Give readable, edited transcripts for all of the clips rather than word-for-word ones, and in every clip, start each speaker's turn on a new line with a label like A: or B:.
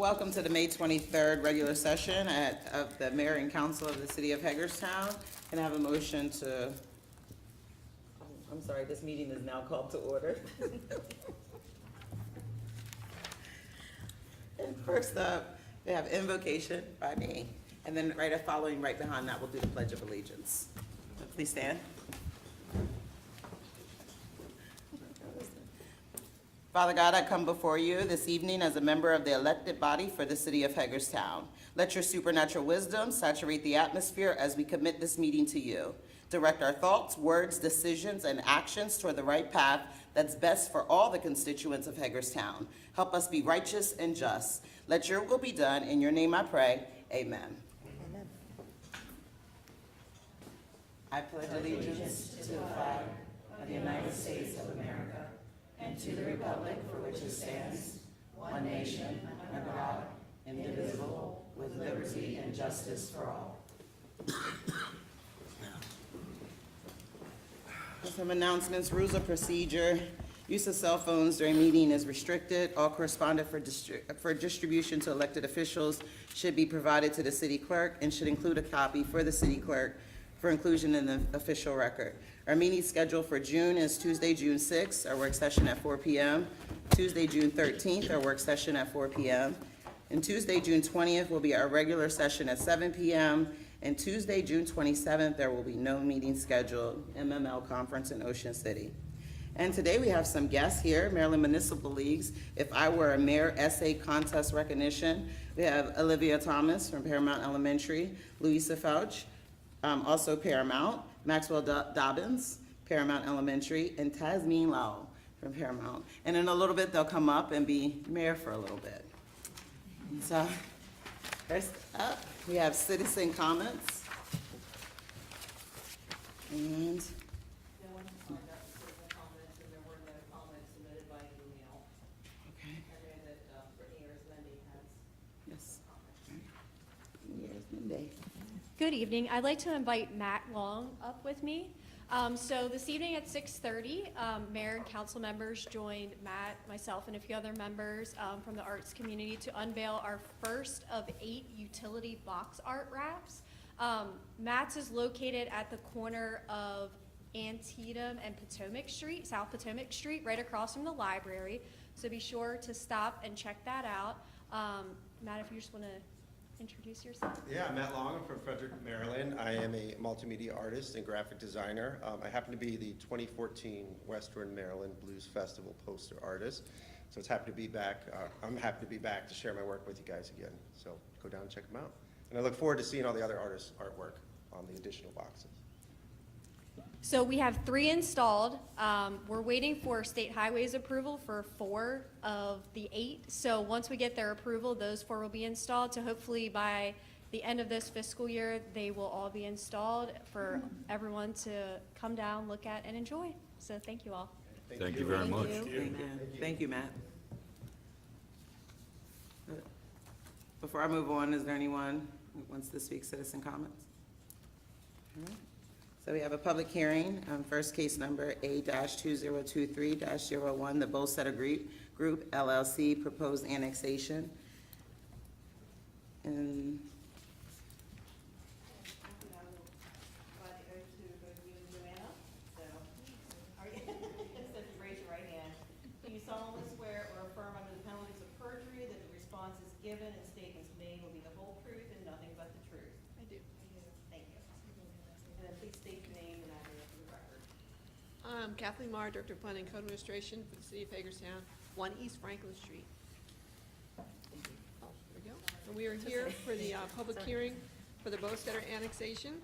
A: Welcome to the May 23rd regular session of the Mayor and Council of the City of Hagerstown. Can I have a motion to, I'm sorry, this meeting is now called to order. And first up, we have invocation by me, and then following right behind that, we'll do the Pledge of Allegiance. Please stand. Father God, I come before you this evening as a member of the elected body for the City of Hagerstown. Let your supernatural wisdom saturate the atmosphere as we commit this meeting to you. Direct our thoughts, words, decisions, and actions toward the right path that's best for all the constituents of Hagerstown. Help us be righteous and just. Let your will be done. In your name I pray, amen. Amen. I pledge allegiance to the flag of the United States of America and to the republic for which it stands, one nation, under God, indivisible, with liberty and justice for all. Some announcements, rules of procedure. Use of cell phones during meeting is restricted. All correspondence for distribution to elected officials should be provided to the city clerk and should include a copy for the city clerk for inclusion in the official record. Our meeting schedule for June is Tuesday, June 6th, our work session at 4 p.m. Tuesday, June 13th, our work session at 4 p.m. And Tuesday, June 20th will be our regular session at 7 p.m. And Tuesday, June 27th, there will be no meeting scheduled, MML conference in Ocean City. And today we have some guests here, Maryland Municipal Leagues, If I Were a Mayor essay contest recognition. We have Olivia Thomas from Paramount Elementary, Louisa Fauch, also Paramount, Maxwell Dobbins, Paramount Elementary, and Tasmeen Lau from Paramount. And in a little bit, they'll come up and be mayor for a little bit. And so, first up, we have citizen comments. And
B: No one signed up for citizen comments, and there were no comments submitted by email.
A: okay,
B: I know that Brittany or Lindy has
A: yes.
B: comments.
A: Yes, Monday.
C: Good evening. I'd like to invite Matt Long up with me. So this evening at 6:30, Mayor and council members joined Matt, myself, and a few other members from the arts community to unveil our first of 8 utility box art wraps. Matt's is located at the corner of Antietam and Potomac Street, South Potomac Street, right across from the library. So be sure to stop and check that out. Matt, if you just want to introduce yourself.
D: Yeah, I'm Matt Long. I'm from Frederick, Maryland. I am a multimedia artist and graphic designer. I happen to be the 2014 Western Maryland Blues Festival poster artist. So it's happy to be back. I'm happy to be back to share my work with you guys again. So go down and check them out. And I look forward to seeing all the other artists' artwork on the additional boxes.
C: So we have 3 installed. We're waiting for State Highways approval for 4 of the 8. So once we get their approval, those 4 will be installed. So hopefully by the end of this fiscal year, they will all be installed for everyone to come down, look at, and enjoy. So thank you all.
E: Thank you very much.
A: Amen. Thank you, Matt. Before I move on, is there anyone who wants to speak citizen comments? All right. So we have a public hearing, first case number A-2023-01, the Bolstetter Group LLC proposed annexation. And
B: I will provide the oath to both you and Joanna. So, are you, so if you raise your right hand, do you solemnly swear or affirm under the penalties of perjury that the responses given and statements made will be the whole truth and nothing but the truth?
F: I do.
B: Thank you. And then please state your name and address for the record.
F: I'm Kathleen Marr, Director of Planning and Code Administration for the City of Hagerstown, 1 East Franklin Street. Oh, there we go. And we are here for the public hearing for the Bostetter annexation.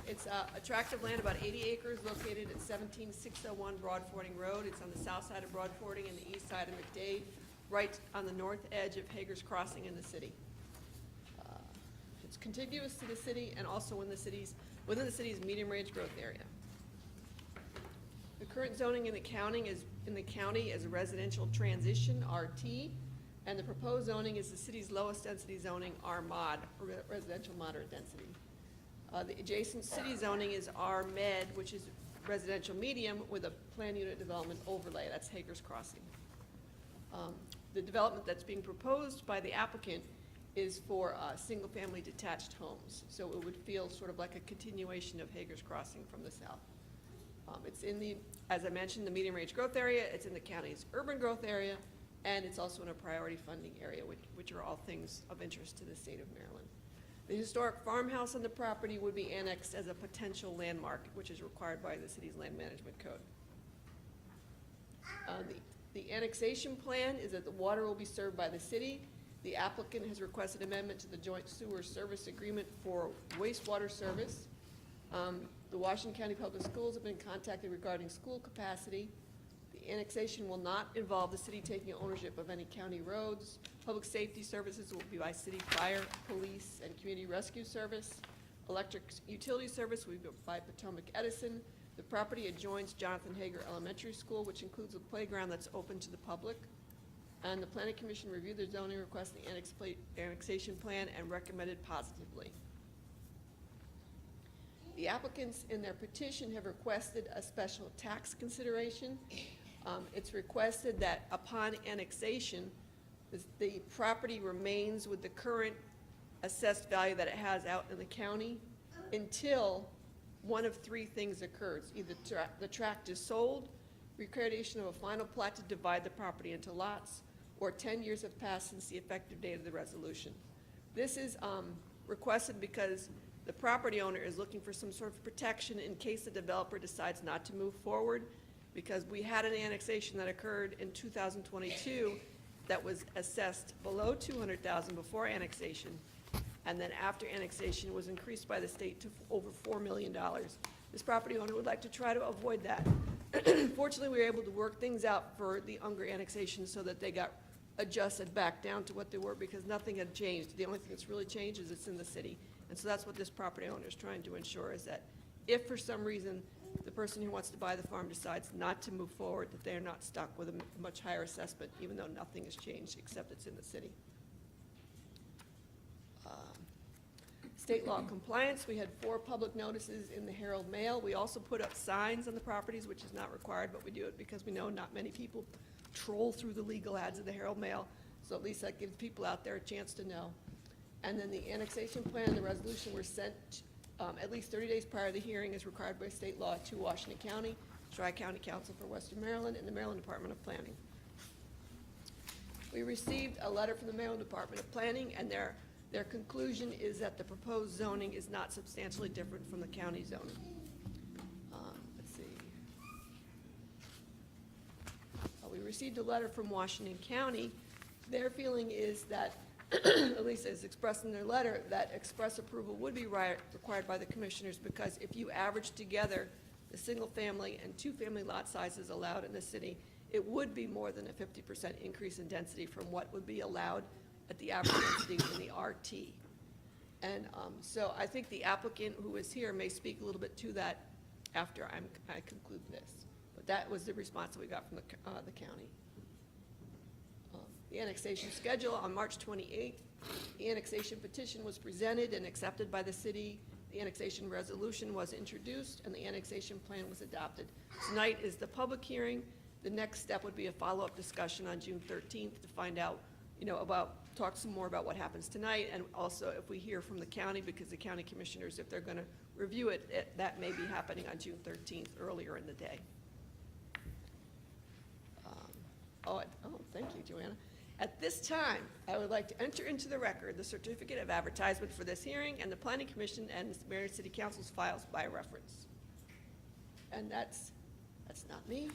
F: It's a tract of land, about 80 acres, located at 17601 Broadfording Road. It's on the south side of Broadfording and the east side of McDade, right on the north edge of Hager's Crossing in the city. It's contiguous to the city and also within the city's medium-range growth area. The current zoning in the county is a residential transition, RT, and the proposed zoning is the city's lowest density zoning, RMOD, residential moderate density. The adjacent city zoning is RMED, which is residential medium with a plan unit development overlay. That's Hager's Crossing. The development that's being proposed by the applicant is for single-family detached homes. So it would feel sort of like a continuation of Hager's Crossing from the south. It's in the, as I mentioned, the medium-range growth area, it's in the county's urban growth area, and it's also in a priority funding area, which are all things of interest to the state of Maryland. The historic farmhouse on the property would be annexed as a potential landmark, which is required by the city's land management code. The annexation plan is that the water will be served by the city. The applicant has requested amendment to the joint sewer service agreement for wastewater service. The Washington County Public Schools have been contacted regarding school capacity. The annexation will not involve the city taking ownership of any county roads. Public safety services will be by city fire, police, and community rescue service. Electric utility service will be by Potomac Edison. The property adjoins Jonathan Hager Elementary School, which includes a playground that's open to the public. And the Planning Commission reviewed the zoning request, the annexation plan, and recommended positively. The applicants in their petition have requested a special tax consideration. It's requested that upon annexation, the property remains with the current assessed value that it has out in the county until one of three things occurs. Either the tract is sold, recreation of a final plat to divide the property into lots, or 10 years have passed since the effective date of the resolution. This is requested because the property owner is looking for some sort of protection in case the developer decides not to move forward, because we had an annexation that occurred in 2022 that was assessed below $200,000 before annexation, and then after annexation was increased by the state to over $4 million. This property owner would like to try to avoid that. Fortunately, we were able to work things out for the Unger annexation so that they got adjusted back down to what they were, because nothing had changed. The only thing that's really changed is it's in the city. And so that's what this property owner is trying to ensure, is that if for some reason the person who wants to buy the farm decides not to move forward, that they're not stuck with a much higher assessment, even though nothing has changed except it's in the city. State law compliance, we had 4 public notices in the Herald Mail. We also put up signs on the properties, which is not required, but we do it because we know not many people troll through the legal ads of the Herald Mail, so at least that gives people out there a chance to know. And then the annexation plan and the resolution were sent at least 30 days prior to the hearing, as required by state law, to Washington County, Tri-County Council for Western Maryland, and the Maryland Department of Planning. We received a letter from the Maryland Department of Planning, and their conclusion is that the proposed zoning is not substantially different from the county zoning. Let's see. We received a letter from Washington County. Their feeling is that, at least as expressed in their letter, that express approval would be required by the commissioners, because if you average together the single-family and two-family lot sizes allowed in the city, it would be more than a 50% increase in density from what would be allowed at the average density in the RT. And so I think the applicant who is here may speak a little bit to that after I conclude this. But that was the response that we got from the county. The annexation schedule on March 28th. The annexation petition was presented and accepted by the city. The annexation resolution was introduced, and the annexation plan was adopted. Tonight is the public hearing. The next step would be a follow-up discussion on June 13th to find out, talk some more about what happens tonight, and also if we hear from the county, because the county commissioners, if they're going to review it, that may be happening on June 13th, earlier in the day. Thank you, Joanna. At this time, I would like to enter into the record the certificate of advertisement for this hearing and the Planning Commission and the Marion City Council's files by reference. And that's not me.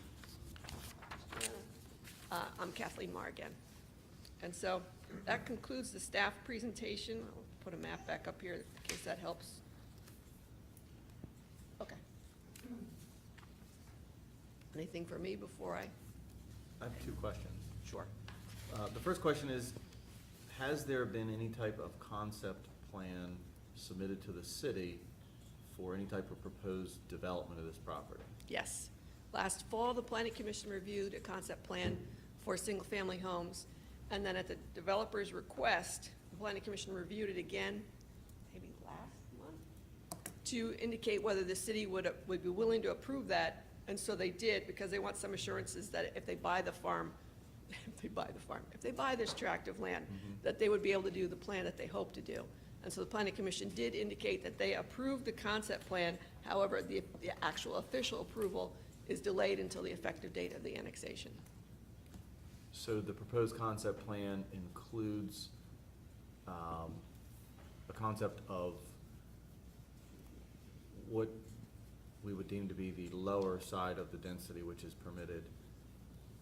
F: I'm Kathleen Marr again. And so that concludes the staff presentation. I'll put a map back up here in case that helps. Okay. Anything for me before I?
E: I have 2 questions.
F: Sure.
E: The first question is, has there been any type of concept plan submitted to the city for any type of proposed development of this property?
F: Yes. Last fall, the Planning Commission reviewed a concept plan for single-family homes, and then at the developer's request, the Planning Commission reviewed it again, maybe last month, to indicate whether the city would be willing to approve that, and so they did, because they want some assurances that if they buy the farm, they buy the farm, if they buy this tract of land, that they would be able to do the plan that they hope to do. And so the planning commission did indicate that they approved the concept plan, however, the actual official approval is delayed until the effective date of the annexation.
E: So the proposed concept plan includes a concept of what we would deem to be the lower side of the density which is permitted.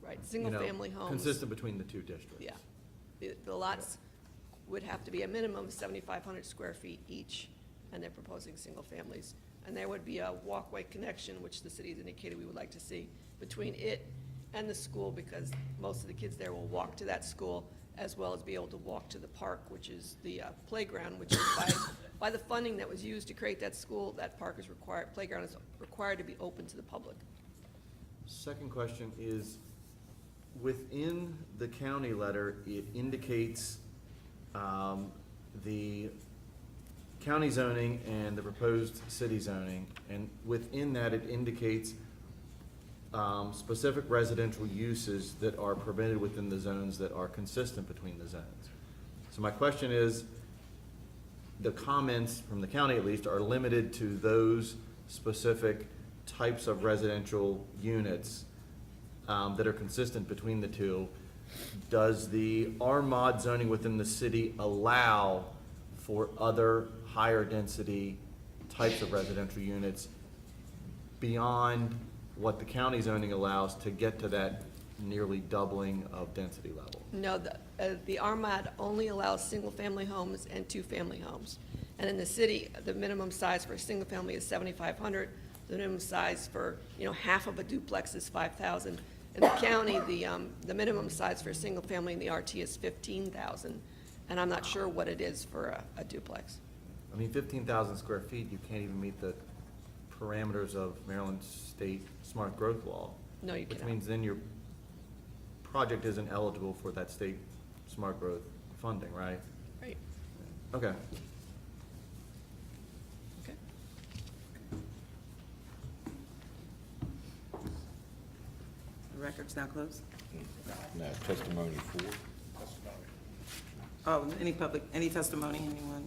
F: Right,
E: you know,
F: single-family homes.
E: Consistent between the two districts.
F: Yeah. The lots would have to be a minimum of 7,500 square feet each, and they're proposing single families. And there would be a walkway connection, which the city's indicated we would like to see, between it and the school, because most of the kids there will walk to that school, as well as be able to walk to the park, which is the playground, which is by the funding that was used to create that school, that park is required, playground is required to be open to the public.
E: Second question is, within the county letter, it indicates the county zoning and the proposed city zoning, and within that, it indicates specific residential uses that are permitted within the zones that are consistent between the zones. So my question is, the comments from the county at least are limited to those specific types of residential units that are consistent between the two. Does the R-mod zoning within the city allow for other higher density types of residential units beyond what the county zoning allows to get to that nearly doubling of density level?
F: No, the RMAD only allows single-family homes and two-family homes. And in the city, the minimum size for a single family is 7,500. The minimum size for, half of a duplex is 5,000. In the county, the minimum size for a single family in the RT is 15,000. And I'm not sure what it is for a duplex.
E: I mean, 15,000 square feet, you can't even meet the parameters of Maryland State Smart Growth Law.
F: No, you
E: Which
F: cannot.
E: means then your project isn't eligible for that state smart growth funding, right?
F: Right.
E: Okay.
F: Okay.
A: The record's now closed.
G: No, testimony for.
A: Oh, any testimony, anyone?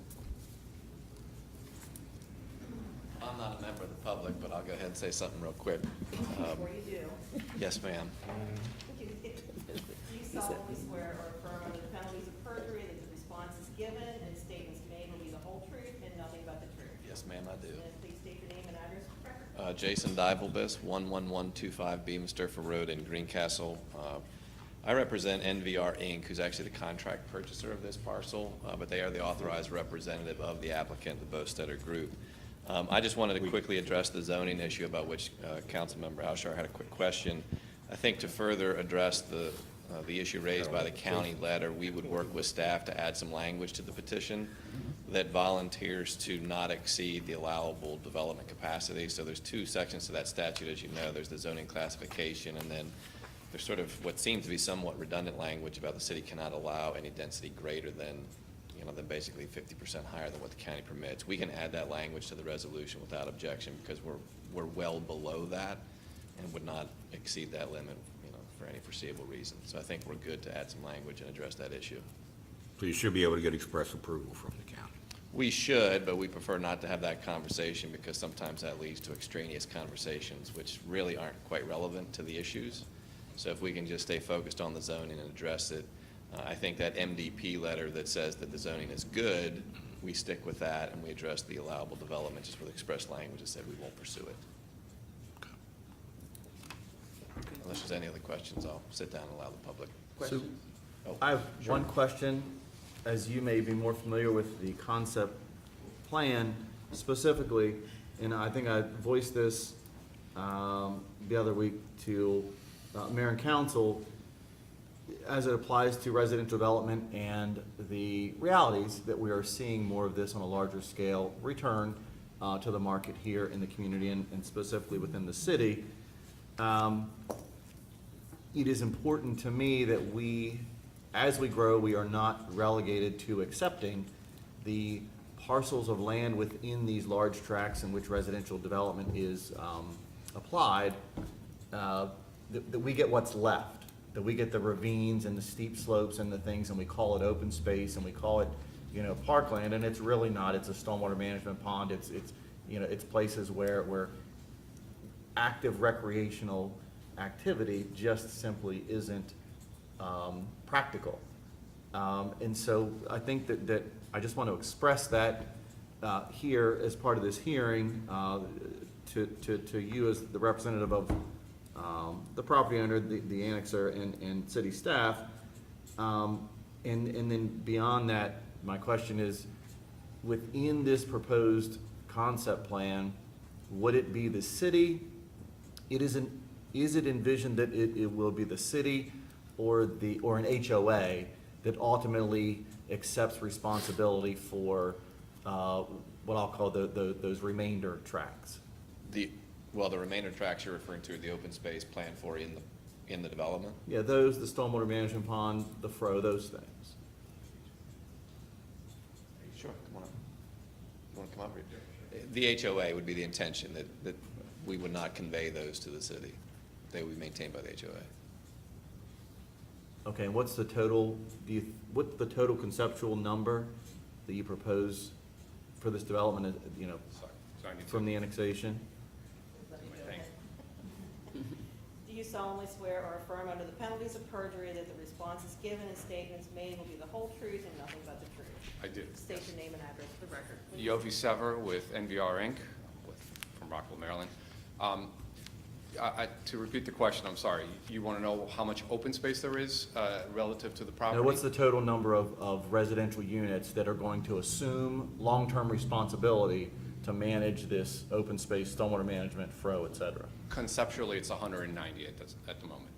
H: I'm not a member of the public, but I'll go ahead and say something real quick.
B: Before you do,
H: Yes, ma'am.
B: do you solemnly swear or affirm under the penalties of perjury that the responses given and statements made will be the whole truth and nothing but the truth?
H: Yes, ma'am, I do.
B: And please state your name and address for the record.
H: Jason Divalbus, 11125 Beaminsterfer Road in Greencastle. I represent NVR Inc., who's actually the contract purchaser of this parcel, but they are the authorized representative of the applicant, the Bostetter Group. I just wanted to quickly address the zoning issue about which Councilmember Alshar had a quick question. I think to further address the issue raised by the county letter, we would work with staff to add some language to the petition that volunteers to not exceed the allowable development capacity. So there's two sections to that statute, as you know. There's the zoning classification, and then there's sort of what seems to be somewhat redundant language about the city cannot allow any density greater than, than basically 50% higher than what the county permits. We can add that language to the resolution without objection because we're well below that and would not exceed that limit, for any foreseeable reason. So I think we're good to add some language and address that issue.
G: So you should be able to get express approval from the county.
H: We should, but we prefer not to have that conversation because sometimes that leads to extraneous conversations which really aren't quite relevant to the issues. So if we can just stay focused on the zoning and address it, I think that MDP letter that says that the zoning is good, we stick with that and we address the allowable development just with express language that said we won't pursue it. Unless there's any other questions, I'll sit down and allow the public.
A: Questions?
H: Oh,
E: I have
H: sure.
E: one question. As you may be more familiar with the concept plan specifically, and I think I voiced this the other week to Mayor and Council, as it applies to residential development and the realities that we are seeing more of this on a larger scale return to the market here in the community and specifically within the city. It is important to me that we, as we grow, we are not relegated to accepting the parcels of land within these large tracts in which residential development is applied, that we get what's left. that we get the ravines and the steep slopes and the things, and we call it open space, and we call it, parkland, and it's really not. It's a stormwater management pond. It's places where active recreational activity just simply isn't practical. And so I think that I just want to express that here as part of this hearing to you as the representative of the property owner, the annexer, and city staff. And then beyond that, my question is, within this proposed concept plan, would it be the city? Is it envisioned that it will be the city or an HOA that ultimately accepts responsibility for what I'll call those remainder tracts?
H: The remainder tracks you're referring to are the open space planned for in the development?
E: Yeah, those, the stormwater management pond, the fro, those things.
H: Sure, come on up. You want to come up? The HOA would be the intention, that we would not convey those to the city. They would be maintained by the HOA.
E: Okay, and what's the total, what's the total conceptual number that you propose for this development, from the annexation?
B: Do you solemnly swear or affirm under the penalties of perjury that the responses given and statements made will be the whole truth and nothing but the truth?
I: I do.
B: State your name and address for the record. please.
I: Yovi Sever with NVR Inc., from Rockville, Maryland. To repeat the question, I'm sorry, you want to know how much open space there is relative to the property?
E: Now, what's the total number of residential units that are going to assume long-term responsibility to manage this open space, stormwater management, fro, et cetera?
I: Conceptually, it's 190 at the moment.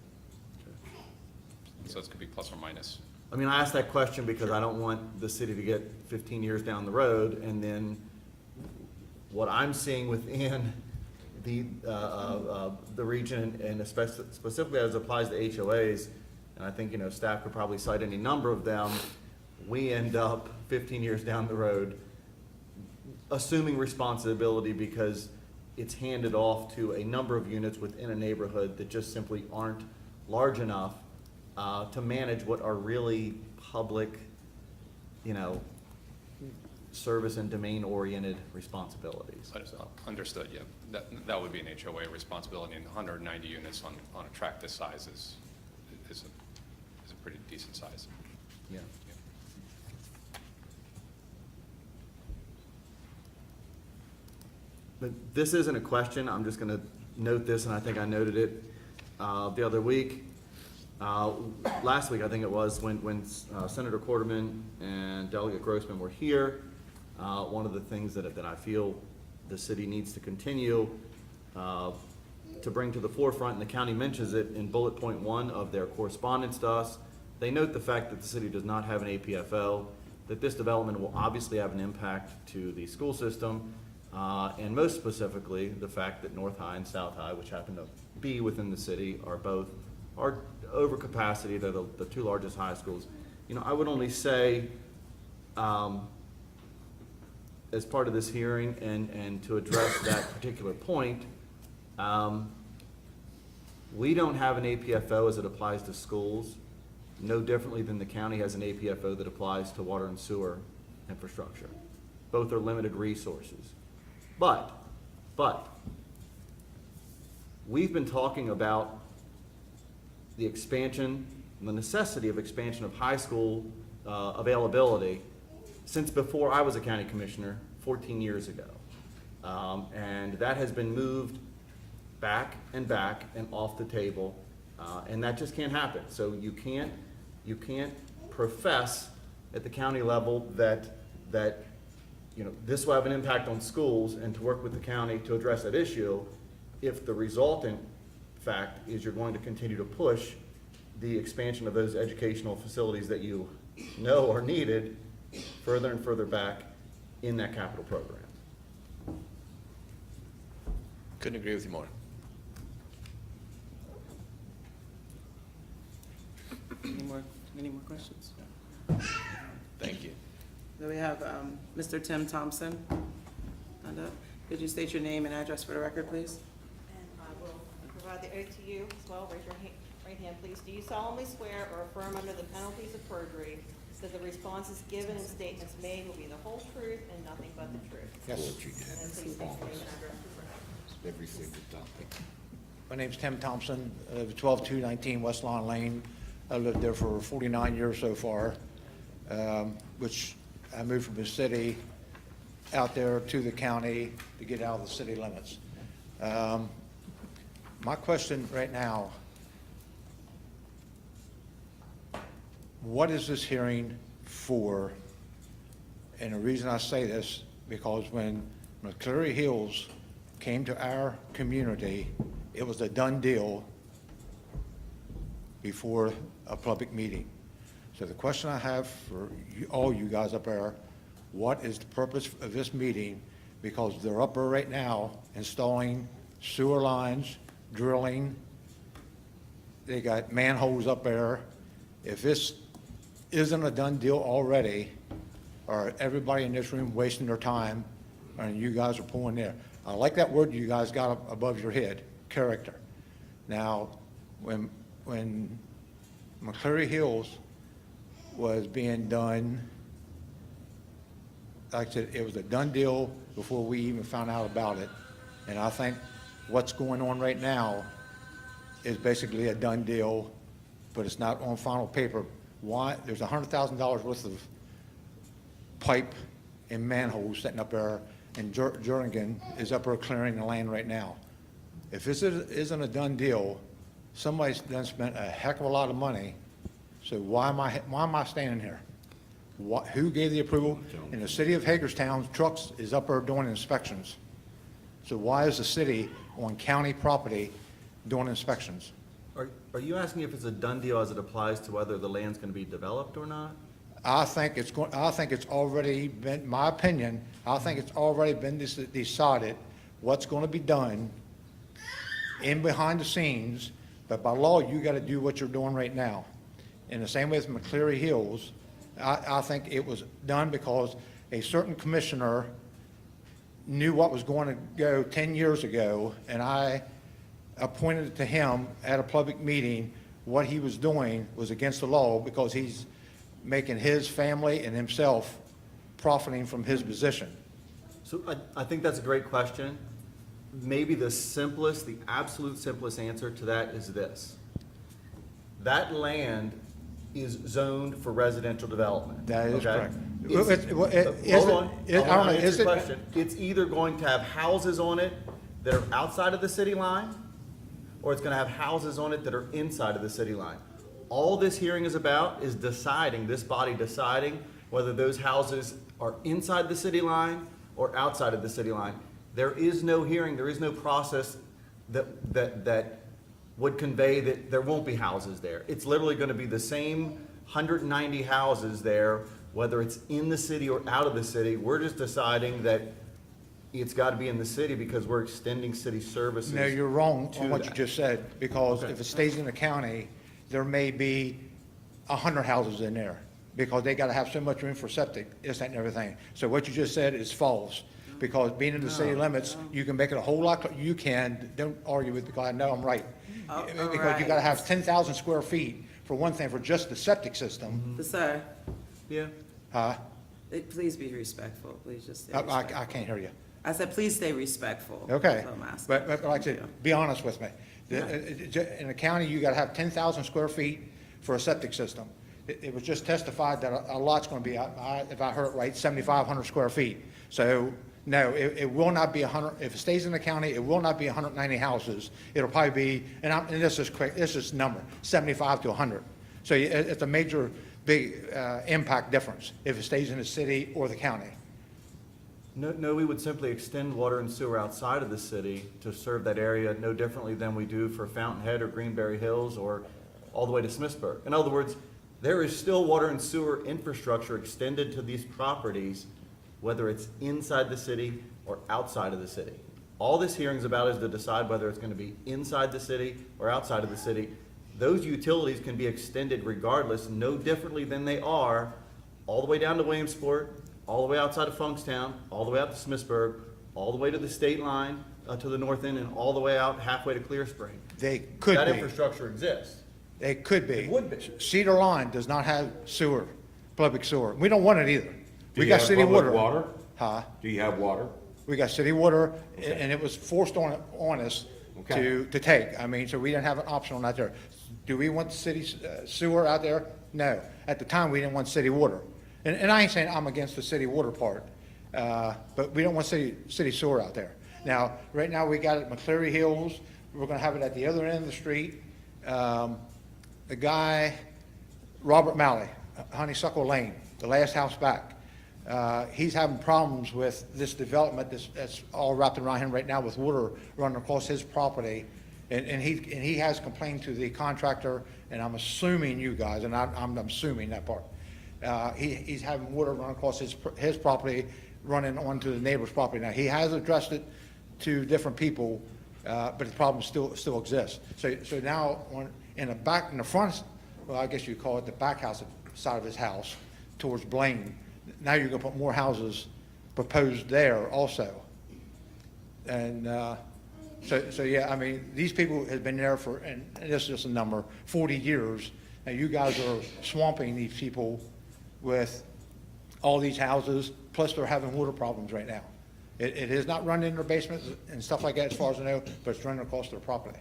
I: So it could be plus or minus.
E: I mean, I asked that question because I don't want the city to get 15 years down the road, and then what I'm seeing within the region, and especially specifically as it applies to HOAs, and I think, staff could probably cite any number of them, we end up 15 years down the road assuming responsibility because it's handed off to a number of units within a neighborhood that just simply aren't large enough to manage what are really public, service and domain-oriented responsibilities.
I: Understood, yeah. That would be an HOA responsibility, and 190 units on a tract this size is a pretty decent size.
E: Yeah. But this isn't a question, I'm just gonna note this, and I think I noted it the other week. Last week, I think it was, when Senator Quarterman and Delegate Grossman were here, one of the things that I feel the city needs to continue to bring to the forefront, and the county mentions it in bullet point 1 of their correspondence to us, they note the fact that the city does not have an APFO, that this development will obviously have an impact to the school system, and most specifically, the fact that North High and South High, which happen to be within the city, are over capacity. They're the two largest high schools. I would only say, as part of this hearing and to address that particular point, we don't have an APFO as it applies to schools, no differently than the county has an APFO that applies to water and sewer infrastructure. Both are limited resources. But we've been talking about the expansion, the necessity of expansion of high school availability since before I was a county commissioner 14 years ago. And that has been moved back and off the table, and that just can't happen. So you can't profess at the county level that this will have an impact on schools and to work with the county to address that issue if the resultant fact is you're going to continue to push the expansion of those educational facilities that you know are needed further and further back in that capital program.
H: Couldn't agree with you more.
A: Any more questions?
H: Thank you.
A: So we have Mr. Tim Thompson. Could you state your name and address for the record, please?
B: And I will provide the oath to you as well. Raise your Right hand, please. Do you solemnly swear or affirm under the penalties of perjury that the responses given and statements made will be the whole truth and nothing but the truth?
G: Yes.
B: And then please state your name and address for the record.
G: Every single topic.
J: My name's Tim Thompson, I live at 12219 West Lawn Lane. I lived there for 49 years so far, which I moved from the city out there to the county to get out of the city limits. My question right now, what is this hearing for? And the reason I say this, because when McCleary Hills came to our community, it was a done deal before a public meeting. So the question I have for you, all you guys up there, what is the purpose of this meeting? Because they're up there right now installing sewer lines, drilling. They got manholes up there. If this isn't a done deal already, or everybody in this room wasting their time, and you guys are pulling there. I like that word you guys got up above your head, character. Now, when McCleary Hills was being done, like I said, it was a done deal before we even found out about it. And I think what's going on right now is basically a done deal, but it's not on final paper. Why? There's $100,000 worth of pipe and manholes sitting up there, and Jernigan is up there clearing the land right now. If this isn't a done deal, somebody's done spent a heck of a lot of money, so why am I standing here? Who gave the approval? In the city of Hagerstown, Trucks is up there doing inspections. So why is the city on county property doing inspections?
E: Are you asking if it's a done deal as it applies to whether the land's gonna be developed or not?
J: I think it's already been, my opinion, I think it's already been decided what's gonna be done in behind the scenes, but by law, you gotta do what you're doing right now. In the same way as McCleary Hills, I think it was done because a certain commissioner knew what was going to go 10 years ago, and I appointed it to him at a public meeting. What he was doing was against the law because he's making his family and himself profiting from his position.
E: So I think that's a great question. Maybe the simplest, the absolute simplest answer to that is this. That land is zoned for residential development.
J: That is
E: okay?
J: correct.
E: Hold on.
J: I don't know,
E: Answer
J: is
E: your
J: it?
E: question. It's either going to have houses on it that are outside of the city line, or it's gonna have houses on it that are inside of the city line. All this hearing is about is deciding, this body deciding whether those houses are inside the city line or outside of the city line. There is no hearing, there is no process that would convey that there won't be houses there. It's literally gonna be the same 190 houses there, whether it's in the city or out of the city. We're just deciding that it's gotta be in the city because we're extending city services.
J: No, you're wrong
E: to
J: on what you
E: that.
J: just said, because
E: Okay.
J: if it stays in the county, there may be 100 houses in there, because they gotta have so much room for septic, this, that, and everything. So what you just said is false, because being in the city limits, you can make it a whole lot, you can, don't argue with, because I know I'm right.
A: Oh,
J: Because you gotta have 10,000 square feet, for one thing, for just the septic system.
A: Sir,
E: Yeah.
A: please be respectful, please just stay
J: I
A: respectful.
J: can't hear you.
A: I said, please stay respectful.
J: Okay,
A: That's all I'm asking.
J: but like I
A: Thank
J: said,
A: you.
J: be honest with me. In the county, you gotta have 10,000 square feet for a septic system. It was just testified that a lot's gonna be, if I heard it right, 7,500 square feet. So, no, it will not be 100, if it stays in the county, it will not be 190 houses. It'll probably be, and this is quick, this is number, 75 to 100. So it's a major, big impact difference if it stays in the city or the county.
E: No, we would simply extend water and sewer outside of the city to serve that area no differently than we do for Fountainhead or Greenberry Hills or all the way to Smithsburg. In other words, there is still water and sewer infrastructure extended to these properties, whether it's inside the city or outside of the city. All this hearing's about is to decide whether it's gonna be inside the city or outside of the city. Those utilities can be extended regardless, no differently than they are, all the way down to Williamsport, all the way outside of Funkstown, all the way out to Smithsburg, all the way to the state line, to the north end, and all the way out halfway to Clear Spring.
J: They could
E: That
J: be.
E: infrastructure exists.
J: It could be.
E: It would be.
J: Cedar Lawn does not have sewer, public sewer. We don't want it either.
E: Do
J: We
E: you
J: got
E: have
J: city
E: public
J: water.
E: water?
J: Huh?
E: Do you have water?
J: We got city water, and it was forced on us
E: Okay.
J: to take. I mean, so we didn't have an option on that there. Do we want the city sewer out there? No. At the time, we didn't want city water. And I ain't saying I'm against the city water part, but we don't want city sewer out there. Now, right now, we got it at McCleary Hills. We're gonna have it at the other end of the street. The guy, Robert Malley, Honeysuckle Lane, the last house back. He's having problems with this development that's all wrapped around him right now with water running across his property. And he has complained to the contractor, and I'm assuming you guys, and I'm assuming that part. He's having water run across his property, running onto the neighbor's property. Now, he has addressed it to different people, but the problem still exists. So now, in the front, well, I guess you call it the back house side of his house, towards Blaine, now you're gonna put more houses proposed there also. And, so yeah, I mean, these people have been there for, and this is just a number, 40 years. Now, you guys are swamping these people with all these houses, plus they're having water problems right now. It is not running in their basements and stuff like that, as far as I know, but it's running across their property.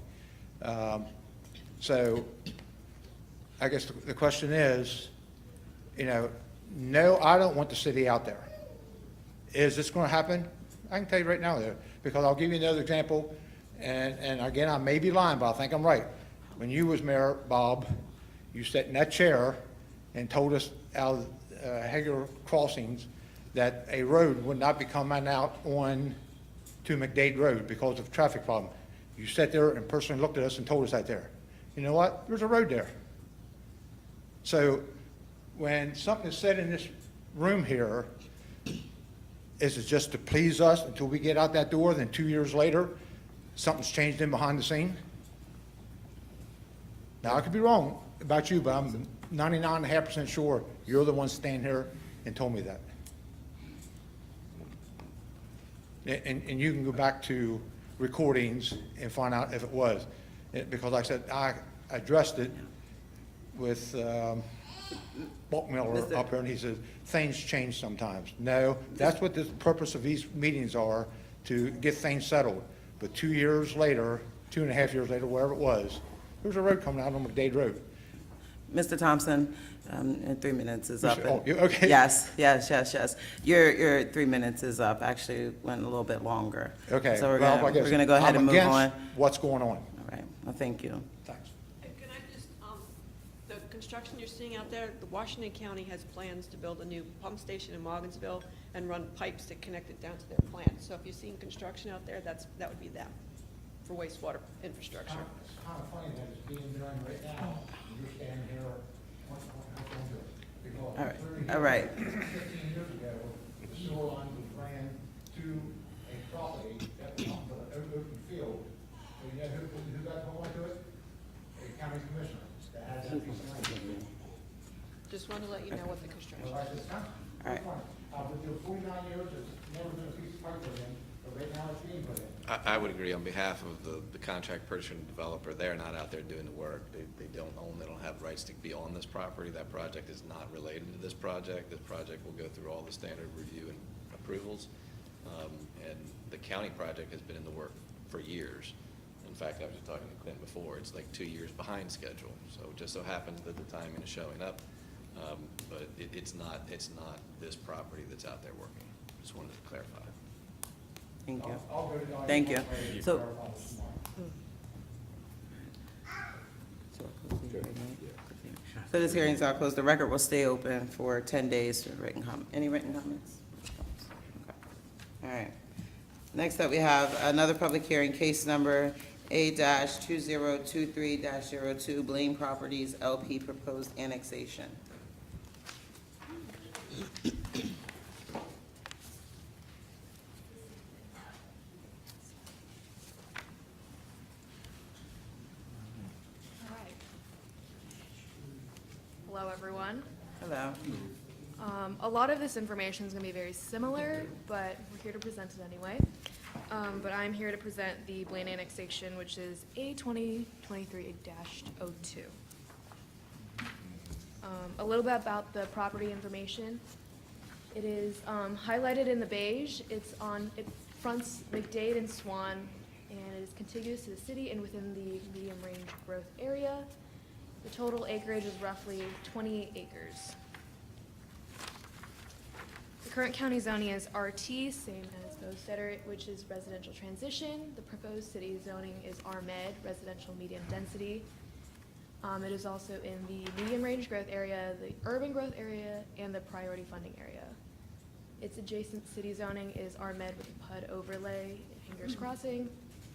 J: So, I guess the question is, no, I don't want the city out there. Is this gonna happen? I can tell you right now, though, because I'll give you another example, and again, I may be lying, but I think I'm right. When you was mayor, Bob, you sat in that chair and told us out of Hager Crossings that a road would not be coming out on to McDade Road because of traffic problem. You sat there and personally looked at us and told us that there. You know what? There's a road there. So when something is said in this room here, is it just to please us until we get out that door, then 2 years later, something's changed in behind the scene? Now, I could be wrong about you, but I'm 99.5% sure you're the one standing here and told me that. And you can go back to recordings and find out if it was. Because like I said, I addressed it with Buckmiller up here, and he said, things change sometimes. No, that's what the purpose of these meetings are, to get things settled. But 2 years later, 2.5 years later, wherever it was, there's a road coming out on McDade Road.
A: Mr. Thompson, 3 minutes is up.
J: Oh, okay.
A: Yes. Your 3 minutes is up, actually went a little bit longer.
J: Okay.
A: So
J: well, I guess
A: we're gonna go ahead and move
J: I'm
A: on.
J: against what's going on.
A: All right, well, thank you.
J: Thanks.
F: Can I just, the construction you're seeing out there, the Washington County has plans to build a new pump station in Morgansville and run pipes to connect it down to their plant. So if you're seeing construction out there, that would be them, for wastewater infrastructure.
J: It's kind of funny that it's being done right now, and you're standing here, what's going to do it? Because
A: All right.
J: 15 years ago, the sewer line was ran to a property that was on the open field. So you know who got hold to it? A county commissioner that had that piece of land.
F: Just wanted to let you know what the construction.
J: So I said, huh?
A: All right.
J: I've been doing 49 years, there's never been a piece of pipe put in, but right now it's being put in.
H: I would agree on behalf of the contract purchaser and developer. They're not out there doing the work. They don't own, they don't have rights to be on this property. That project is not related to this project. This project will go through all the standard review and approvals. And the county project has been in the work for years. In fact, I was just talking to Clint before, it's like 2 years behind schedule. So it just so happens that the timing is showing up. But it's not this property that's out there working. Just wanted to clarify.
A: Thank you.
J: I'll go to Don.
A: Thank you. So, so this hearing's now closed. The record will stay open for 10 days for written comment. Any written comments? Okay. All right. Next up, we have another public hearing, case number A-2023-02, Blaine Properties LP proposed annexation.
K: All right. Hello, everyone.
A: Hello.
K: A lot of this information is going to be very similar, but we're here to present it anyway. But I'm here to present the Blaine annexation, which is A 2023-02. A little bit about the property information. It is highlighted in the beige. It fronts McDade and Swan, and it is contiguous to the city and within the medium range growth area. The total acreage is roughly 28 acres. The current county zoning is RT, same as Bostetter, which is residential transition. The proposed city zoning is RMed, residential medium density. It is also in the medium range growth area, the urban growth area, and the priority funding area. Its adjacent city zoning is RMed with a PUD overlay at Hingers Crossing,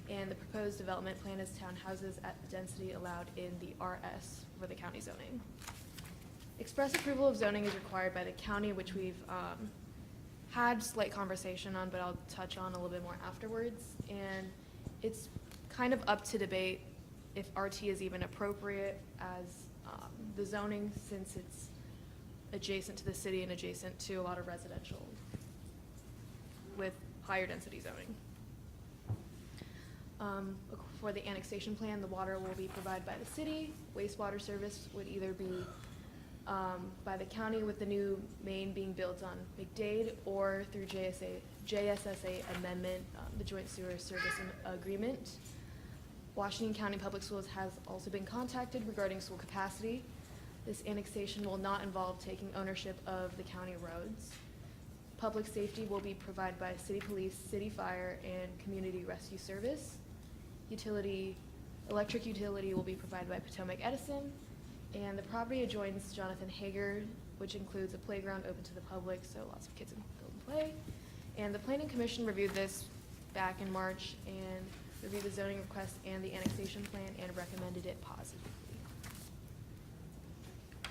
K: and the proposed development plan is townhouses at the density allowed in the RS for the county zoning. Express approval of zoning is required by the county, which we've had slight conversation on, but I'll touch on a little bit more afterwards. And it's kind of up to debate if RT is even appropriate as the zoning, since it's adjacent to the city and adjacent to a lot of residential with higher density zoning. For the annexation plan, the water will be provided by the city. Wastewater service would either be by the county, with the new main being built on McDade, or through JSSA amendment, the Joint Sewer Service Agreement. Washington County Public Schools has also been contacted regarding school capacity. This annexation will not involve taking ownership of the county roads. Public safety will be provided by city police, city fire, and community rescue service. Electric utility will be provided by Potomac Edison, and the property adjoins Jonathan Hager, which includes a playground open to the public, so lots of kids can build and play. And the Planning Commission reviewed this back in March and reviewed the zoning request and the annexation plan and recommended it positively.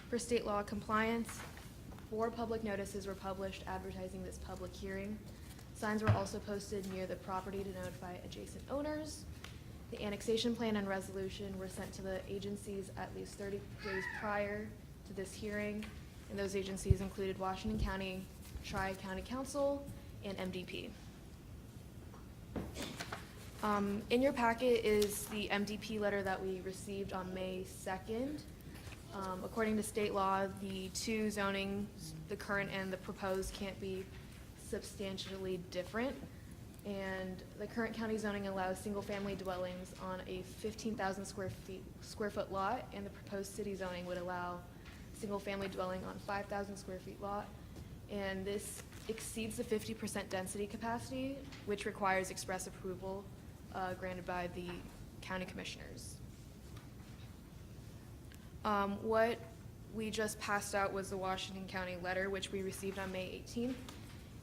K: For state law compliance, 4 public notices were published advertising this public hearing. Signs were also posted near the property to notify adjacent owners. The annexation plan and resolution were sent to the agencies at least 30 days prior to this hearing, and those agencies included Washington County, Tri-County Council, and MDP. In your packet is the MDP letter that we received on May 2nd. According to state law, the 2 zonings, the current and the proposed, can't be substantially different. And the current county zoning allows single-family dwellings on a 15,000 square foot lot, and the proposed city zoning would allow single-family dwelling on 5,000 square feet lot. And this exceeds the 50% density capacity, which requires express approval granted by the county commissioners. What we just passed out was the Washington County letter, which we received on May 18th.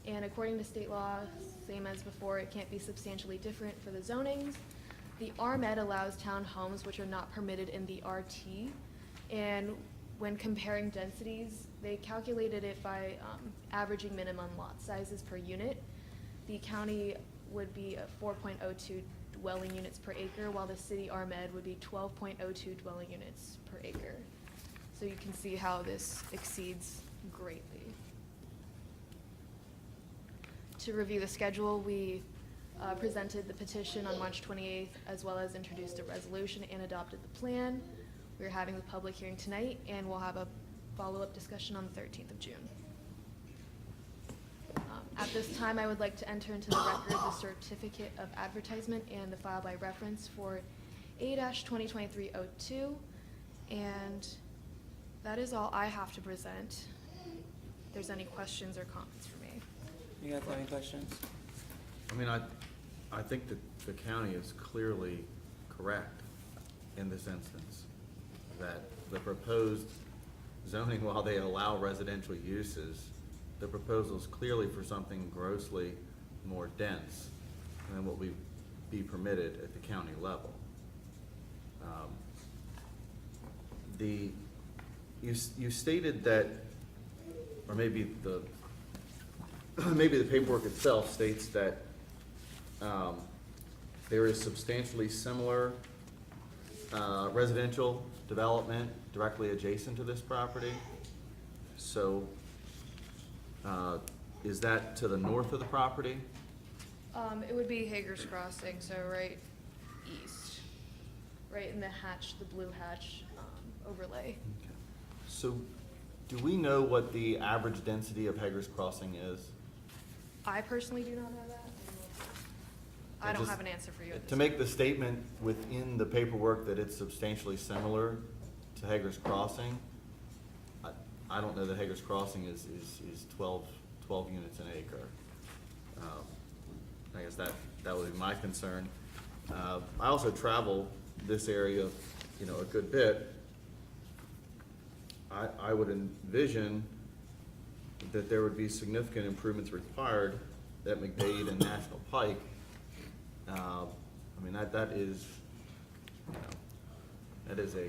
K: And according to state law, same as before, it can't be substantially different for the zonings. The RMed allows townhomes which are not permitted in the RT. And when comparing densities, they calculated it by averaging minimum lot sizes per unit. The county would be at 4.02 dwelling units per acre, while the city RMed would be 12.02 dwelling units per acre. So you can see how this exceeds greatly. To review the schedule, we presented the petition on March 28th, as well as introduced a resolution and adopted the plan. We're having the public hearing tonight, and we'll have a follow-up discussion on the 13th of June. At this time, I would like to enter into the record the certificate of advertisement and the file by reference for A-2023-02, and that is all I have to present. If there's any questions or comments for me.
A: You guys have any questions?
E: I mean, I think that the county is clearly correct in this instance, that the proposed zoning, while they allow residential uses, the proposal is clearly for something grossly more dense than what would be permitted at the county level. You stated that, or maybe the paperwork itself states that there is substantially similar residential development directly adjacent to this property. So is that to the north of the property?
K: It would be Hager's Crossing, so right east, right in the hatch, the blue hatch overlay.
E: So Do we know what the average density of Hager's Crossing is?
K: I personally do not know that. I
E: Yeah,
K: don't
E: just
K: have an answer for you at this
E: To make the statement within the paperwork that it's substantially similar to Hager's Crossing, I don't know that Hager's Crossing is 12 units an acre. I guess that would be my concern. I also travel this area, a good bit. I would envision that there would be significant improvements required at McDade and National Pike. That is, that is a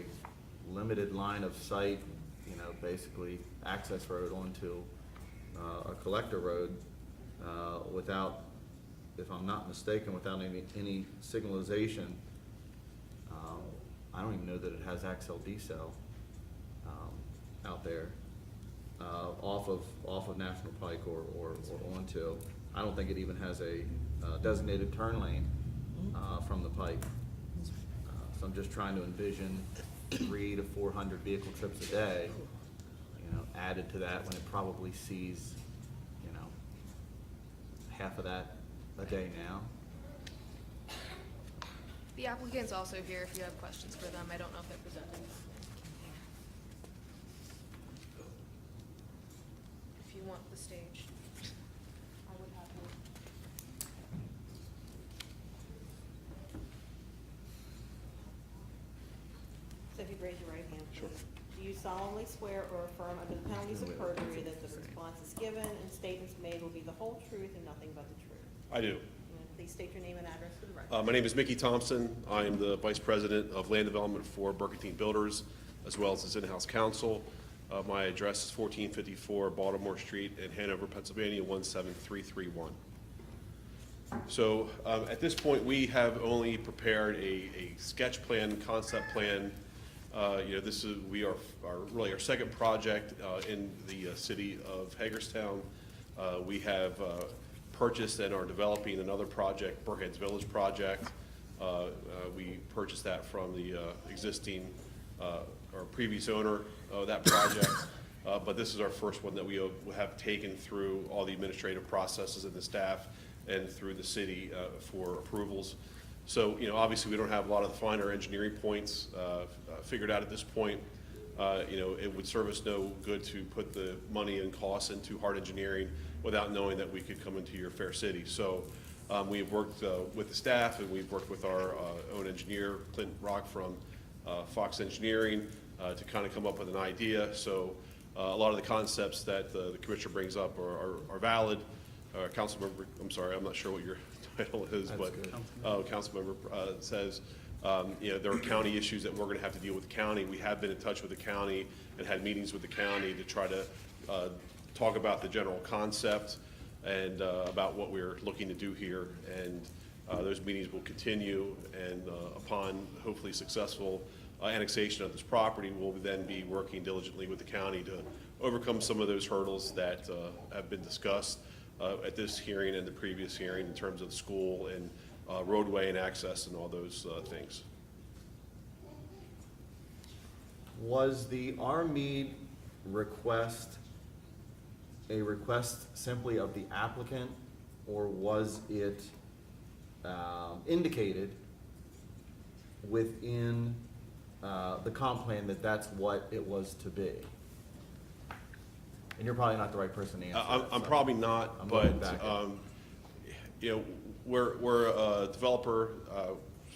E: limited line of sight, basically access road onto a collector road without, if I'm not mistaken, without any signalization. I don't even know that it has Axle decel out there off of National Pike or onto. I don't think it even has a designated turn lane from the pike. So I'm just trying to envision 300 to 400 vehicle trips a day, added to that when it probably sees, half of that a day now.
K: The applicant's also here if you have questions for them. I don't know if they're presenting. If you want the stage, I would have one.
B: So if you raise your right hand. Sure. Do you solemnly swear or affirm under the penalties of perjury that the responses given and statements made will be the whole truth and nothing but the truth?
L: I do.
B: And please state your name and address for the record.
L: My name is Mickey Thompson. I am the Vice President of Land Development for Burkentine Builders, as well as its in-house counsel. My address is 1454 Baltimore Street in Hanover, Pennsylvania, 17331. So at this point, we have only prepared a sketch plan, concept plan. This is really our second project in the city of Hagerstown. We have purchased and are developing another project, Burhead's Village project. We purchased that from the existing or previous owner of that project. But this is our first one that we have taken through all the administrative processes and the staff and through the city for approvals. So, obviously we don't have a lot of the finer engineering points figured out at this point. It would serve us no good to put the money and costs into hard engineering without knowing that we could come into your fair city. So we've worked with the staff and we've worked with our own engineer, Clint Rock from Fox Engineering, to kind of come up with an idea. So a lot of the concepts that the commissioner brings up are valid. Councilmember, I'm sorry, I'm not sure what your title is, but Councilmember says, there are county issues that we're going to have to deal with the county. We have been in touch with the county and had meetings with the county to try to talk about the general concept and about what we're looking to do here. And those meetings will continue, and upon hopefully successful annexation of this property, we'll then be working diligently with the county to overcome some of those hurdles that have been discussed at this hearing and the previous hearing in terms of school and roadway and access and all those things.
E: Was the RMead request a request simply of the applicant, or was it indicated within the comp plan that that's what it was to be? And you're probably not the right person to answer that,
L: I'm
E: so
L: probably not,
E: I'm
L: but
E: looking back at-
L: we're a developer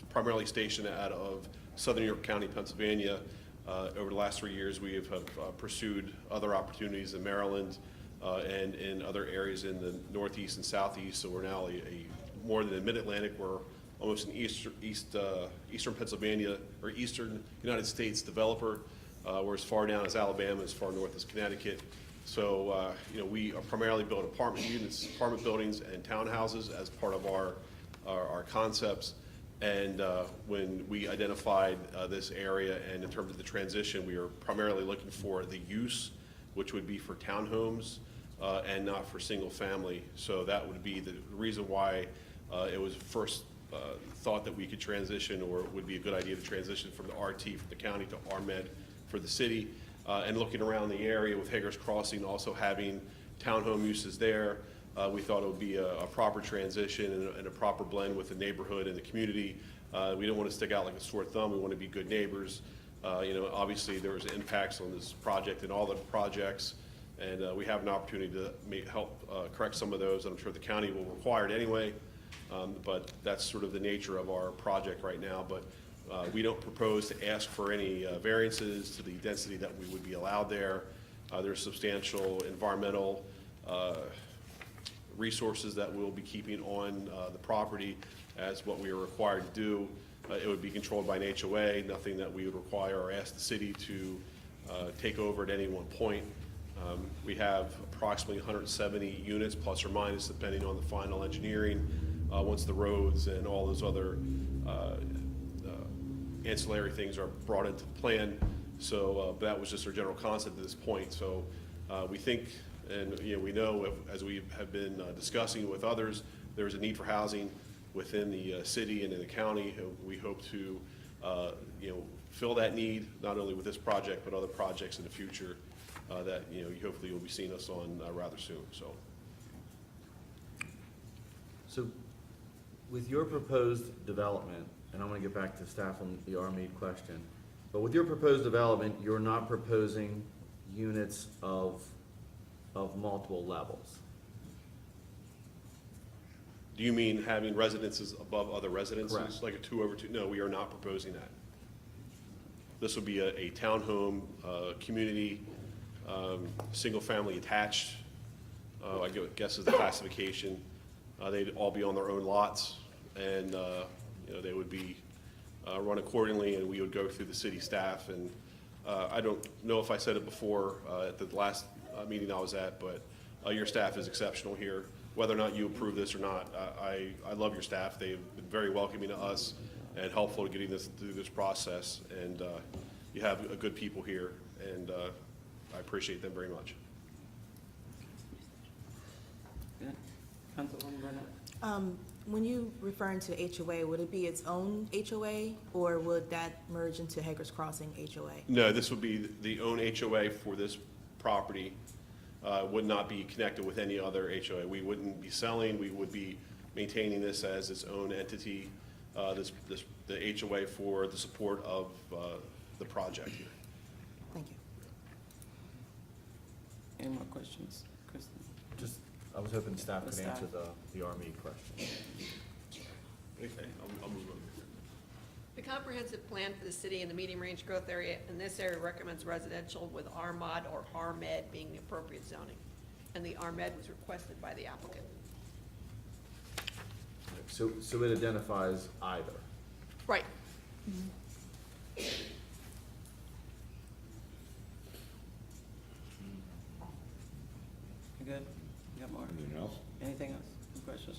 L: primarily stationed out of Southern York County, Pennsylvania. Over the last 3 years, we have pursued other opportunities in Maryland and in other areas in the Northeast and Southeast. So we're now a more than a Mid-Atlantic. We're almost an Eastern Pennsylvania or Eastern United States developer. We're as far down as Alabama, as far north as Connecticut. So, we primarily build apartment units, apartment buildings, and townhouses as part of our concepts. And when we identified this area, and in terms of the transition, we are primarily looking for the use, which would be for townhomes and not for single family. So that would be the reason why it was first thought that we could transition, or it would be a good idea to transition from the RT from the county to RMed for the city. And looking around the area with Hager's Crossing also having townhome uses there, we thought it would be a proper transition and a proper blend with the neighborhood and the community. We don't want to stick out like a sore thumb. We want to be good neighbors. Obviously, there was impacts on this project and all the projects, and we have an opportunity to help correct some of those, and I'm sure the county will require it anyway. But that's sort of the nature of our project right now. But we don't propose to ask for any variances to the density that we would be allowed there. There's substantial environmental resources that we'll be keeping on the property as what we are required to do. It would be controlled by an HOA, nothing that we would require or ask the city to take over at any one point. We have approximately 170 units, plus or minus, depending on the final engineering, once the roads and all those other ancillary things are brought into the plan. So that was just our general concept at this point. So we think, and we know, as we have been discussing with others, there's a need for housing within the city and in the county. We hope to fill that need, not only with this project, but other projects in the future that hopefully you'll be seeing us on rather soon.
E: So with your proposed development, and I'm going to get back to staff on the RME question, but with your proposed development, you're not proposing units of multiple levels.
L: Do you mean having residences above other residences?
E: Correct.
L: Like a 2/2? No, we are not proposing that. This would be a townhome, community, single-family attached, I guess is the classification. They'd all be on their own lots, and they would be run accordingly, and we would go through the city staff. And I don't know if I said it before at the last meeting I was at, but your staff is exceptional here. Whether or not you approve this or not, I love your staff. They've been very welcoming to us and helpful to getting this through this process. And you have a good people here, and I appreciate them very much.
A: Good. Councilwoman Burnett?
M: When you referring to HOA, would it be its own HOA, or would that merge into Hager's Crossing HOA?
L: No, this would be the own HOA for this property. Would not be connected with any other HOA. We wouldn't be selling, we would be maintaining this as its own entity, the HOA for the support of the project here.
M: Thank you.
A: Any more questions? Kristen?
E: Just, I was hoping staff could
A: The
E: answer
A: staff.
E: the RME question.
L: Okay, I'll move on.
F: The comprehensive plan for the city and the medium range growth area in this area recommends residential with RMOD or RMED being the appropriate zoning. And the RMED was requested by the applicant.
E: So it identifies either.
F: Right.
A: You good? You got more?
G: Anything else?
A: Anything else? Any questions?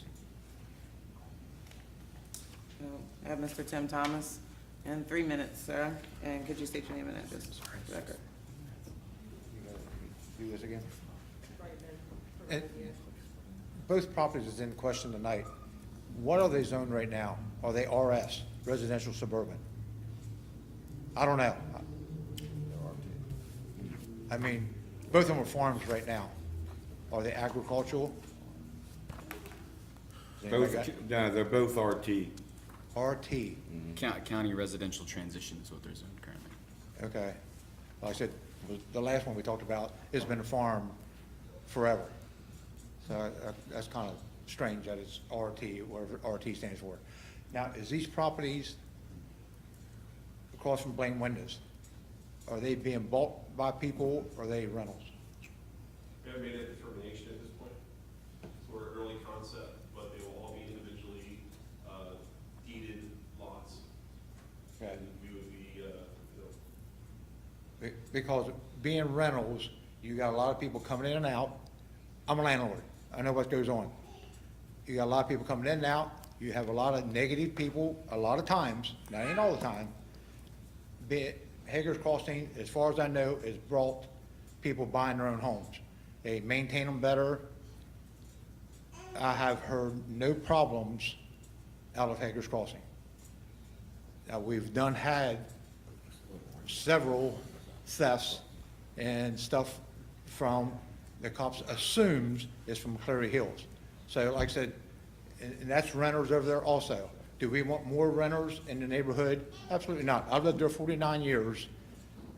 A: No. I have Mr. Tim Thomas in 3 minutes, sir. And could you state your name and address for the record?
J: Do this again? And both properties is in question tonight. What are they zoned right now? Are they RS, residential suburban? I don't know. I mean, both of them are farms right now. Are they agricultural? Does anybody got-
G: No, they're both RT.
J: RT,
N: County residential transition is what they're zoned currently.
J: okay. Like I said, the last one we talked about has been a farm forever. So that's kind of strange that it's RT, whatever RT stands for. Now, is these properties across from Blaine Windows, are they being bought by people, or are they rentals?
L: We haven't made a determination at this point. So we're early concept, but they will all be individually deeded lots.
J: Okay.
L: And we would be,
J: Because being rentals, you got a lot of people coming in and out. I'm a landlord. I know what goes on. You got a lot of people coming in and out. You have a lot of negative people, a lot of times, not ain't all the time. Hager's Crossing, as far as I know, has brought people buying their own homes. They maintain them better. I have heard no problems out of Hager's Crossing. Now, we've had several thefts and stuff from, the cops assumes is from Clary Hills. So like I said, and that's renters over there also. Do we want more renters in the neighborhood? Absolutely not. I've lived there 49 years.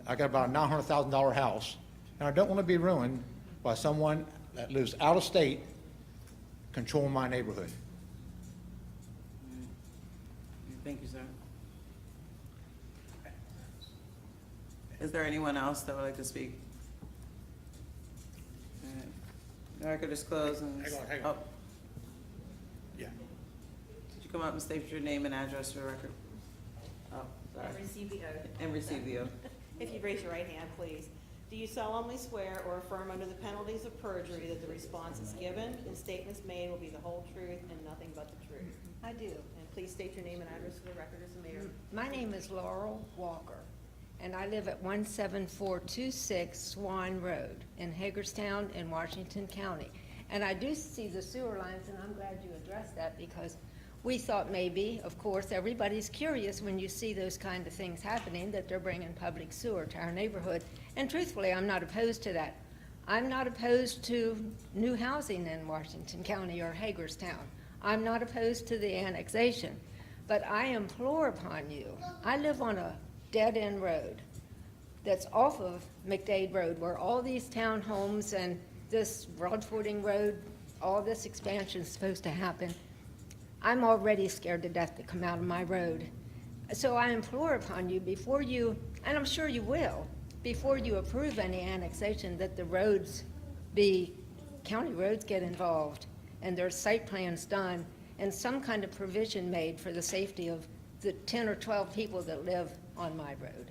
J: I got about a $900,000 house, and I don't want to be ruined by someone that lives out of state controlling my neighborhood.
A: Thank you, sir. Is there anyone else that would like to speak? All right. The record is closed and.
J: Hang on.
A: Oh,
J: Yeah.
A: Did you come up and state your name and address for the record? Oh, sorry.
B: And receive the oath.
A: And receive the oath.
B: If you raise your right hand, please. Do you solemnly swear or affirm under the penalties of perjury that the responses given and statements made will be the whole truth and nothing but the truth?
O: I do.
B: And please state your name and address for the record as the mayor.
O: My name is Laurel Walker, and I live at 17426 Swan Road in Hagerstown in Washington County. And I do see the sewer lines, and I'm glad you addressed that, because we thought maybe, of course, everybody's curious when you see those kind of things happening, that they're bringing public sewer to our neighborhood. And truthfully, I'm not opposed to that. I'm not opposed to new housing in Washington County or Hagerstown. I'm not opposed to the annexation. But I implore upon you, I live on a dead-end road that's off of McDade Road, where all these townhomes and this Broadfording Road, all this expansion is supposed to happen. I'm already scared to death to come out of my road. So I implore upon you, before you, and I'm sure you will, before you approve any annexation, that the roads county roads get involved, and there's site plans done, and some kind of provision made for the safety of the 10 or 12 people that live on my road.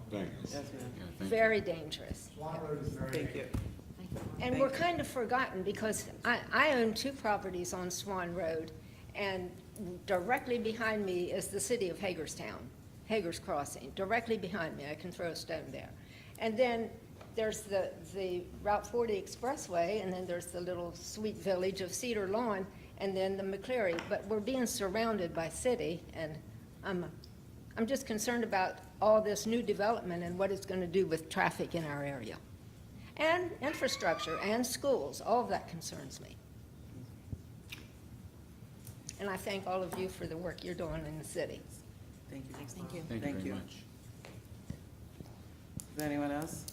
G: Thank you.
A: Yes, ma'am.
N: Yeah, thank you.
O: Very dangerous.
A: Thank you.
O: And we're kind of forgotten, because I own 2 properties on Swan Road, and directly behind me is the city of Hagerstown, Hager's Crossing, directly behind me. I can throw a stone there. And then there's the Route 40 Expressway, and then there's the little sweet village of Cedar Lawn, and then the McCleary. But we're being surrounded by city, and I'm just concerned about all this new development and what it's going to do with traffic in our area. And infrastructure and schools, all of that concerns me. And I thank all of you for the work you're doing in the city.
A: Thank you.
M: Thank you.
N: Thank you very much.
A: Is there anyone else?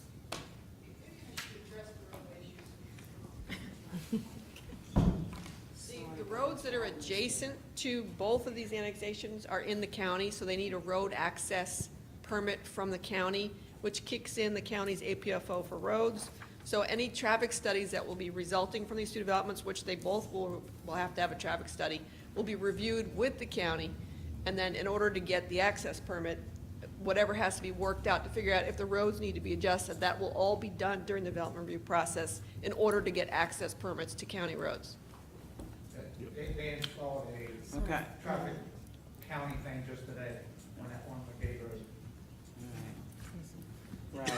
F: The roads that are adjacent to both of these annexations are in the county, so they need a road access permit from the county, which kicks in the county's APFO for roads. So any traffic studies that will be resulting from these 2 developments, which they both will have to have a traffic study, will be reviewed with the county. And then in order to get the access permit, whatever has to be worked out to figure out if the roads need to be adjusted, that will all be done during the development review process in order to get access permits to county roads.
J: They installed a
A: Okay.
J: traffic county thing just today on that one McDade Road.
A: Right.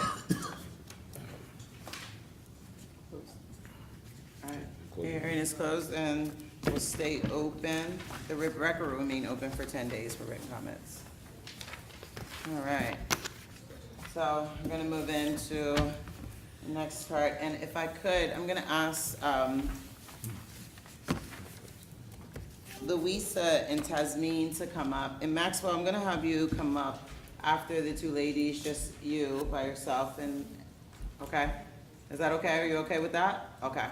A: All right, hearing is closed and will stay open. The record will remain open for 10 days for written comments. All right. So I'm gonna move into the next part, and if I could, I'm gonna ask, Louisa and Tasmin to come up. And Maxwell, I'm gonna have you come up after the 2 ladies, just you by yourself, and, okay? Is that okay? Are you okay with that? Okay.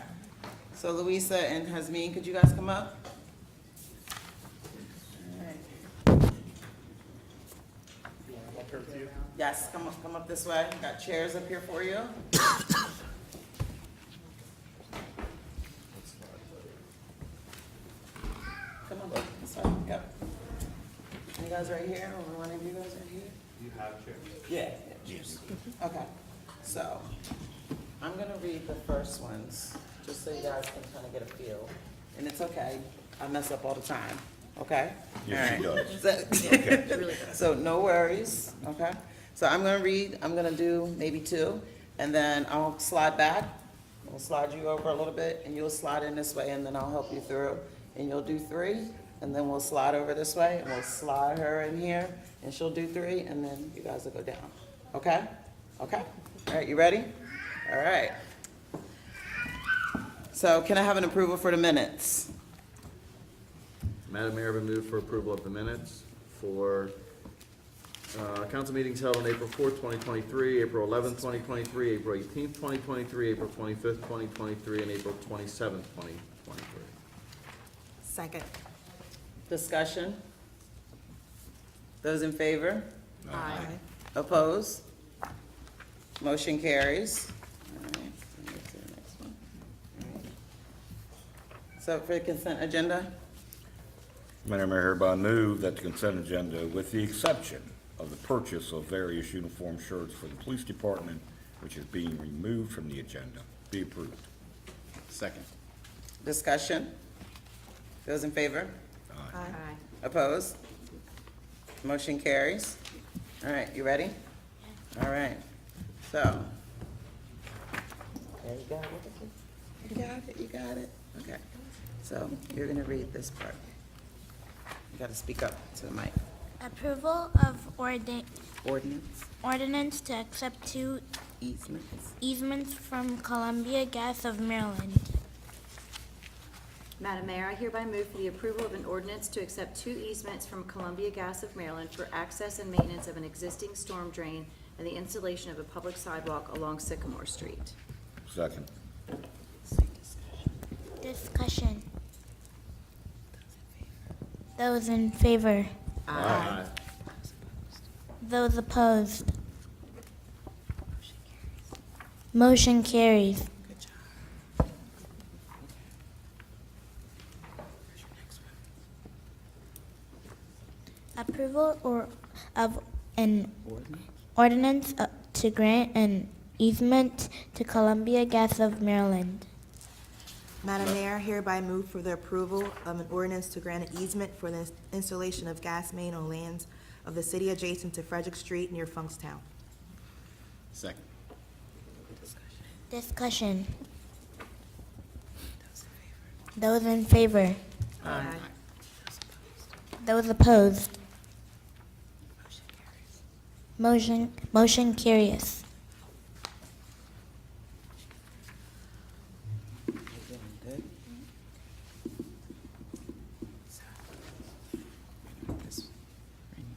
A: So Louisa and Tasmin, could you guys come up? All right. Yes, come up this way. Got chairs up here for you. Come on, this way. Yep. You guys right here, or one of you guys right here?
D: You have chairs?
A: Yeah. Yes. Okay, so, I'm gonna read the first ones, just so you guys can kind of get a feel. And it's okay, I mess up all the time, okay?
G: Yes, she
A: All right.
G: does.
A: So, no worries, okay? So I'm gonna read, I'm gonna do maybe 2, and then I'll slide back. We'll slide you over a little bit, and you'll slide in this way, and then I'll help you through. And you'll do 3, and then we'll slide over this way, and we'll slide her in here, and she'll do 3, and then you guys will go down, okay? Okay, all right, you ready? All right. So can I have an approval for the minutes?
E: Madam Mayor, I would move for approval of the minutes for council meetings held on April 4th, 2023, April 11th, 2023, April 18th, 2023, April 25th, 2023, and April 27th, 2023.
M: Second.
A: Discussion? Those in favor?
M: Aye.
A: Opposed? Motion carries. All right, so move to the next one. All right. So for the consent agenda,
G: Madam Mayor, hereby move that the consent agenda, with the exception of the purchase of various uniform shirts for the police department, which is being removed from the agenda, be approved.
N: Second.
A: discussion? Those in favor?
M: Aye.
A: Opposed? Motion carries. All right, you ready? All right, so. Okay, you got it? You got it, you got it? Okay, so you're gonna read this part. You gotta speak up to the mic.
P: Approval of
A: Ordinance,
P: ordinance to accept two
A: easements.
P: easements from Columbia Gas of Maryland.
B: Madam Mayor, I hereby move for the approval of an ordinance to accept two easements from Columbia Gas of Maryland for access and maintenance of an existing storm drain and the installation of a public sidewalk along Sycamore Street.
G: Second.
P: Discussion. Those in favor?
A: Aye.
P: Those opposed? Motion carries.
A: Good job.
P: Approval of an ordinance to grant an easement to Columbia Gas of Maryland.
M: Madam Mayor, hereby move for the approval of an ordinance to grant an easement for the installation of gas main on lands of the city adjacent to Frederick Street near Funkstown.
N: Second.
P: Discussion. Those in favor?
M: Aye.
P: Those opposed? Motion carries.
A: You're doing good. So, this right here,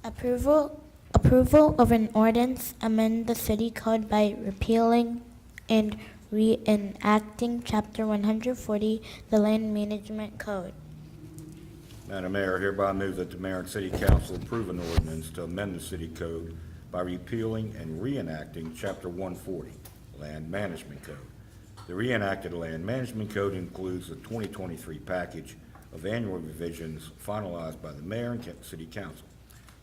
A: right?
P: Approval of an ordinance amend the city code by repealing and reenacting Chapter 140, the Land Management Code.
G: Madam Mayor, hereby move that the mayor and city council approve an ordinance to amend the city code by repealing and reenacting Chapter 140, Land Management Code. The reenacted Land Management Code includes the 2023 package of annual revisions finalized by the mayor and city council.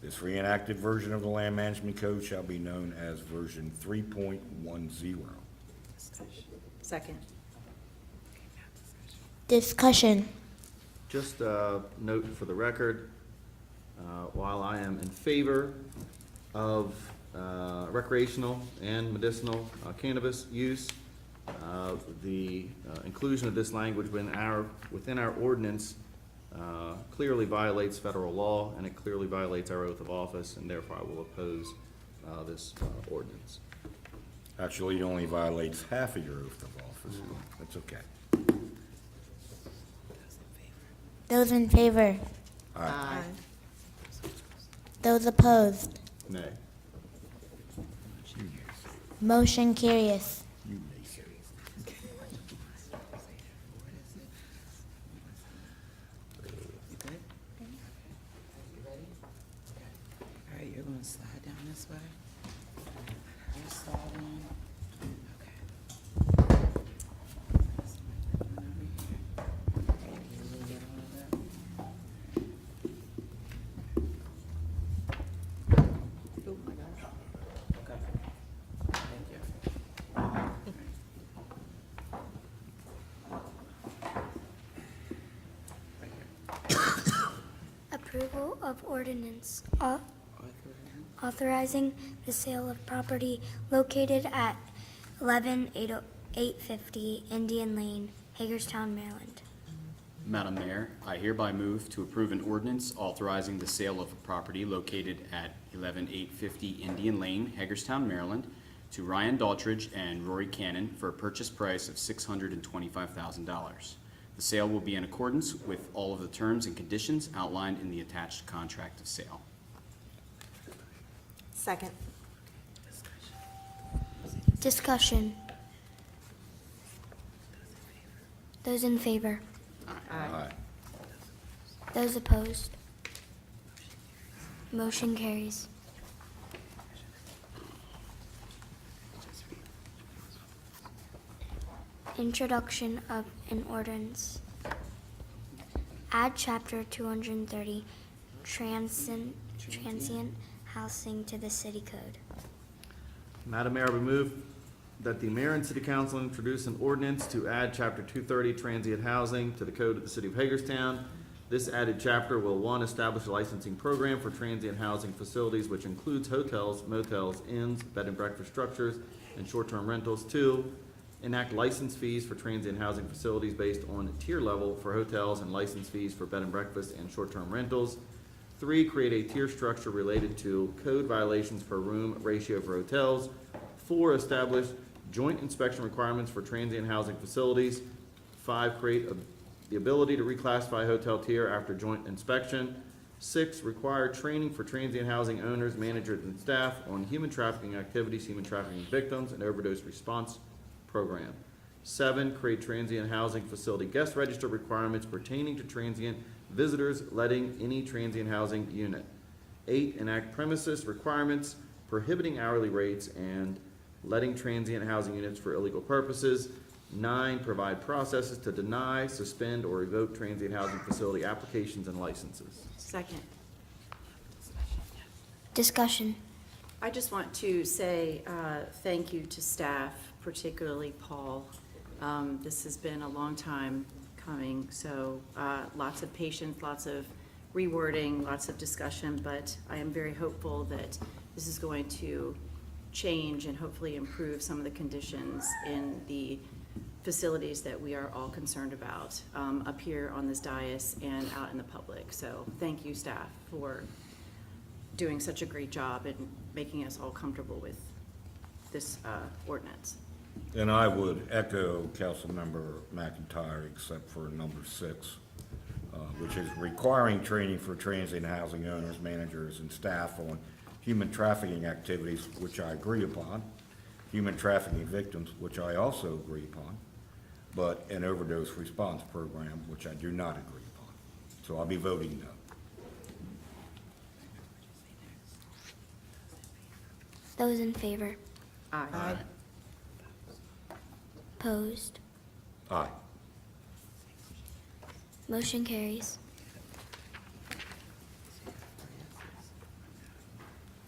G: This reenacted version of the Land Management Code shall be known as version 3.10.
B: Second.
P: Discussion.
E: Just a note for the record, while I am in favor of recreational and medicinal cannabis use, the inclusion of this language within our ordinance clearly violates federal law, and it clearly violates our oath of office, and therefore I will oppose this ordinance.
G: Actually, it only violates half of your oath of office. That's okay.
P: Those in favor?
A: Aye.
P: Those opposed?
E: Nay.
P: Motion carries.
A: You good? You ready? Okay. All right, you're gonna slide down this way. You slide on. Okay. Over here. You will get all of that. Oh, my God. Okay. Thank you. Right here.
P: Approval of ordinance authorizing the sale of property located at 11850 Indian Lane, Hagerstown, Maryland.
N: Madam Mayor, I hereby move to approve an ordinance authorizing the sale of a property located at 11850 Indian Lane, Hagerstown, Maryland, to Ryan Daltridge and Rory Cannon for a purchase price of $625,000. The sale will be in accordance with all of the terms and conditions outlined in the attached contract of sale.
M: Second.
P: Discussion. Those in favor?
G: Aye.
P: Those opposed? Motion carries. Introduction of an ordinance. Add chapter 230, transient housing to the city code.
E: Madam Mayor, we move that the mayor and city council introduce an ordinance to add chapter 230 transient housing to the code of the city of Hagerstown. This added chapter will, 1, establish a licensing program for transient housing facilities, which includes hotels, motels, inns, bed and breakfast structures, and short-term rentals. 2, enact license fees for transient housing facilities based on tier level for hotels and license fees for bed and breakfast and short-term rentals. 3, create a tier structure related to code violations per room ratio for hotels. 4, establish joint inspection requirements for transient housing facilities. 5, create the ability to reclassify hotel tier after joint inspection. 6, require training for transient housing owners, managers, and staff on human trafficking activities, human trafficking victims, and overdose response program. 7, create transient housing facility guest register requirements pertaining to transient visitors letting any transient housing unit. 8, enact premises requirements prohibiting hourly rates and letting transient housing units for illegal purposes. 9, provide processes to deny, suspend, or revoke transient housing facility applications and licenses.
B: Second.
P: Discussion.
B: I just want to say thank you to staff, particularly Paul. This has been a long time coming, so lots of patience, lots of rewording, lots of discussion, but I am very hopeful that this is going to change and hopefully improve some of the conditions in the facilities that we are all concerned about up here on this dais and out in the public. So thank you, staff, for doing such a great job and making us all comfortable with this ordinance.
G: And I would echo Councilmember McIntyre, except for number 6, which is requiring training for transient housing owners, managers, and staff on human trafficking activities, which I agree upon, human trafficking victims, which I also agree upon, but an overdose response program, which I do not agree upon. So I'll be voting no.
P: Those in favor?
B: Aye.
P: Opposed?
G: Aye.
P: Motion carries.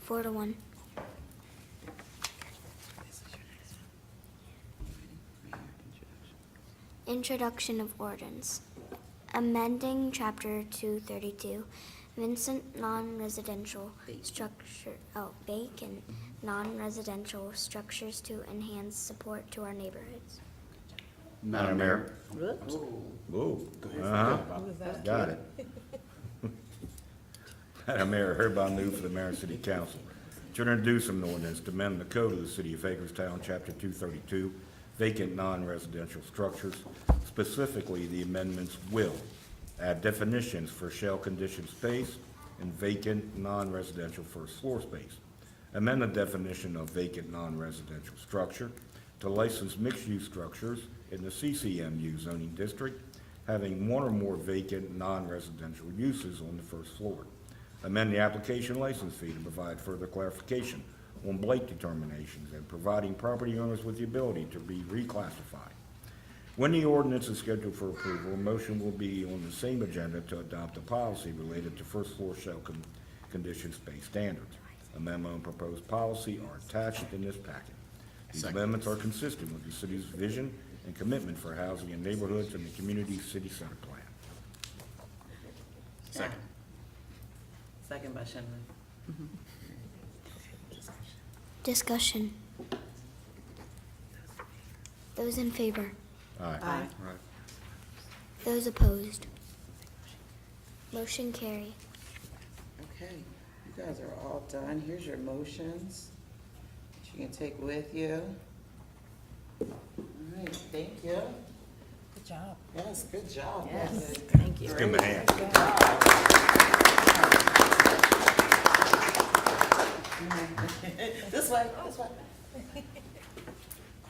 P: 4-1. Introduction of ordinance. Amending Chapter 232, Vincent non-residential structure, vacant non-residential structures to enhance support to our neighborhoods.
G: Madam Mayor. Whoa. Uh-huh. Got it. Madam Mayor, hereby move for the mayor and city council to introduce an ordinance to amend the code of the city of Hagerstown, chapter 232, vacant non-residential structures. Specifically, the amendments will add definitions for shell-conditioned space and vacant non-residential first floor space. Amend the definition of vacant non-residential structure to license mixed-use structures in the CCMU zoning district having one or more vacant non-residential uses on the first floor. Amend the application license fee to provide further clarification on blight determinations and providing property owners with the ability to be reclassified. When the ordinance is scheduled for approval, a motion will be on the same agenda to adopt a policy related to first floor shell-conditioned space standards. A memo and proposed policy are attached in this packet. These amendments are consistent with the city's vision and commitment for housing in neighborhoods and the community city center plan.
N: Second.
A: Second by Shinley.
P: Discussion. Those in favor?
G: Aye.
B: Aye.
P: Those opposed? Motion carry.
A: Okay, you guys are all done. Here's your motions that you can take with you. All right, thank you.
B: Good job.
A: Yes, good job.
B: Yes,
A: Yes.
B: thank you.
G: Let's give him a hand.
A: This way, this way.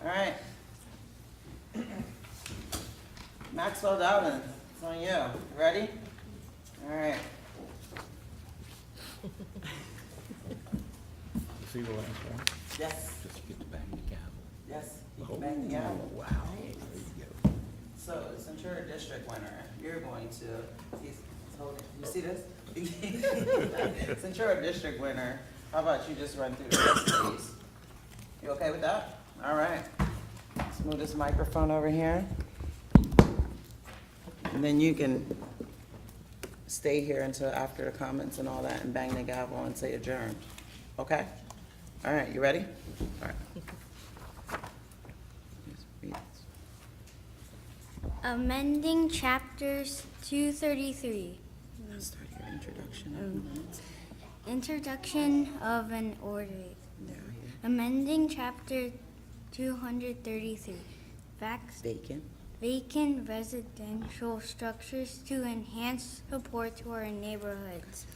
A: All right. Maxwell Dowling, it's on you. Ready? All right.
G: See the last one?
A: Yes,
G: Just get the bang the gavel.
A: yes, you can bang the gavel.
G: Wow, there you go.
A: So, since you're a district winner, you're going to, he's holding, you see this? Since you're a district winner, how about you just run through the rest of these? You okay with that? All right. Let's move this microphone over here. And then you can stay here until after the comments and all that and bang the gavel and say adjourned. Okay? All right, you ready? All right. Just read this.
P: Amending chapters 233.
A: Let's start your introduction.
P: Introduction of an order.
A: There, here.
P: Amending chapter 233. Vacant residential structures to enhance support to our neighborhoods.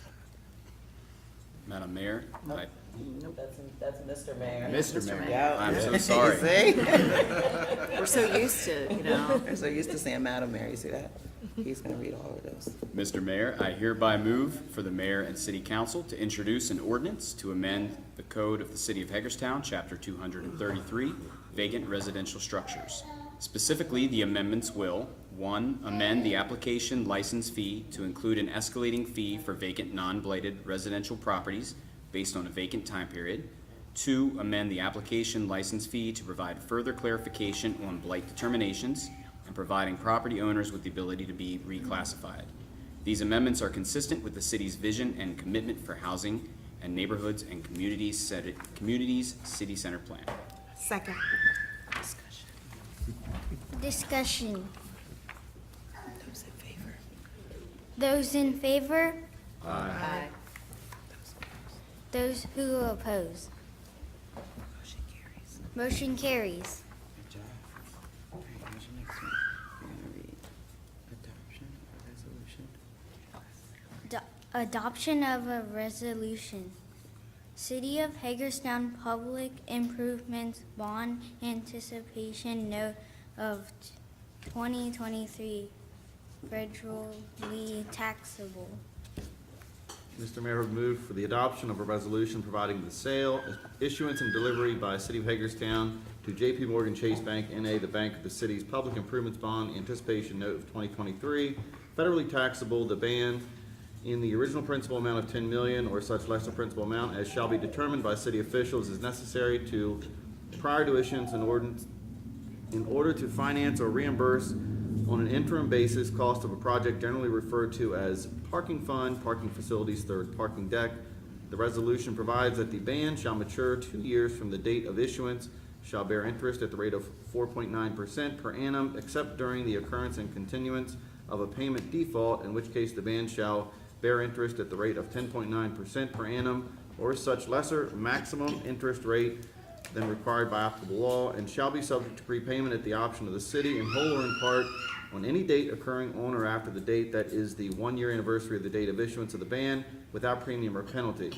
N: Madam Mayor, I
A: Nope, that's Mr. Mayor.
N: Mr. Mayor,
A: Yeah.
N: I'm so sorry.
A: See?
B: We're so used to, you know.
A: They're so used to saying Madam Mayor, you see that? He's gonna read all of those.
N: Mr. Mayor, I hereby move for the mayor and city council to introduce an ordinance to amend the code of the city of Hagerstown, chapter 233, vacant residential structures. Specifically, the amendments will, 1, amend the application license fee to include an escalating fee for vacant non-blighted residential properties based on a vacant time period. 2, amend the application license fee to provide further clarification on blight determinations and providing property owners with the ability to be reclassified. These amendments are consistent with the city's vision and commitment for housing and neighborhoods and communities city center plan.
M: Second.
P: Discussion.
A: Those in favor?
P: Those in favor?
B: Aye.
P: Those who oppose?
A: Motion carries.
P: Motion carries.
A: Good job. All right, here's your next one. You're gonna read adoption of resolution.
P: Adoption of a resolution. City of Hagerstown Public Improvements Bond Anticipation Note of 2023 federally taxable.
E: Mr. Mayor, would move for the adoption of a resolution providing the sale, issuance, and delivery by City of Hagerstown to J.P. Morgan Chase Bank, N.A., the bank of the city's public improvements bond anticipation note of 2023, federally taxable, the band in the original principal amount of $10 million or such lesser principal amount as shall be determined by city officials as necessary to, prior to issuance, in order to finance or reimburse on an interim basis cost of a project generally referred to as parking fund, parking facilities, third parking deck. The resolution provides that the band shall mature 2 years from the date of issuance, shall bear interest at the rate of 4.9% per annum, except during the occurrence and continuance of a payment default, in which case the band shall bear interest at the rate of 10.9% per annum, or such lesser maximum interest rate than required by applicable law, and shall be subject to prepayment at the option of the city in whole or in part on any date occurring on or after the date that is the 1-year anniversary of the date of issuance of the band, without premium or penalty.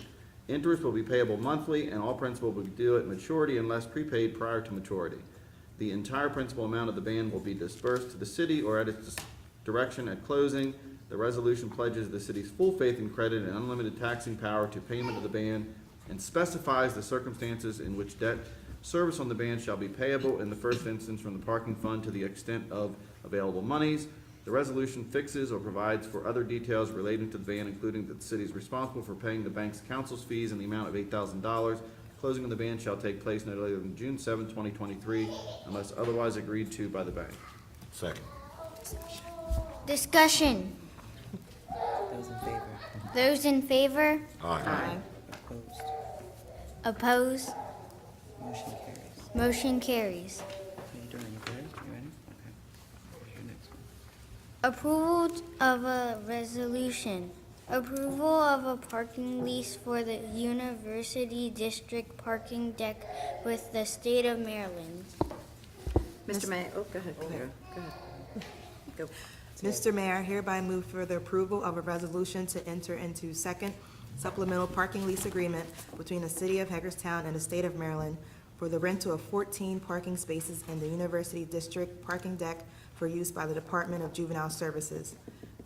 E: Interest will be payable monthly, and all principal will be due at maturity unless prepaid prior to maturity. The entire principal amount of the band will be disbursed to the city or at its direction at closing. The resolution pledges the city's full faith and credit and unlimited taxing power to payment of the band, and specifies the circumstances in which debt service on the band shall be payable in the first instance from the parking fund to the extent of available monies. The resolution fixes or provides for other details relating to the band, including that the city is responsible for paying the bank's council's fees in the amount of $8,000. Closing of the band shall take place no later than June 7, 2023, unless otherwise agreed to by the bank.
G: Second.
P: Discussion.
A: Those in favor?
P: Those in favor?
G: Aye.
A: Opposed?
P: Opposed?
A: Motion carries.
P: Motion carries.
A: How you doing? You good? You ready? Okay. Here's your next one.
P: Approval of a resolution. Approval of a parking lease for the University District parking deck with the state of Maryland.
B: Mr. Mayor, oh, go ahead, Clara, go ahead. Go.
M: Mr. Mayor, I hereby move for the approval of a resolution to enter into second supplemental parking lease agreement between the City of Hagerstown and the State of Maryland for the rental of 14 parking spaces in the University District parking deck for use by the Department of Juvenile Services.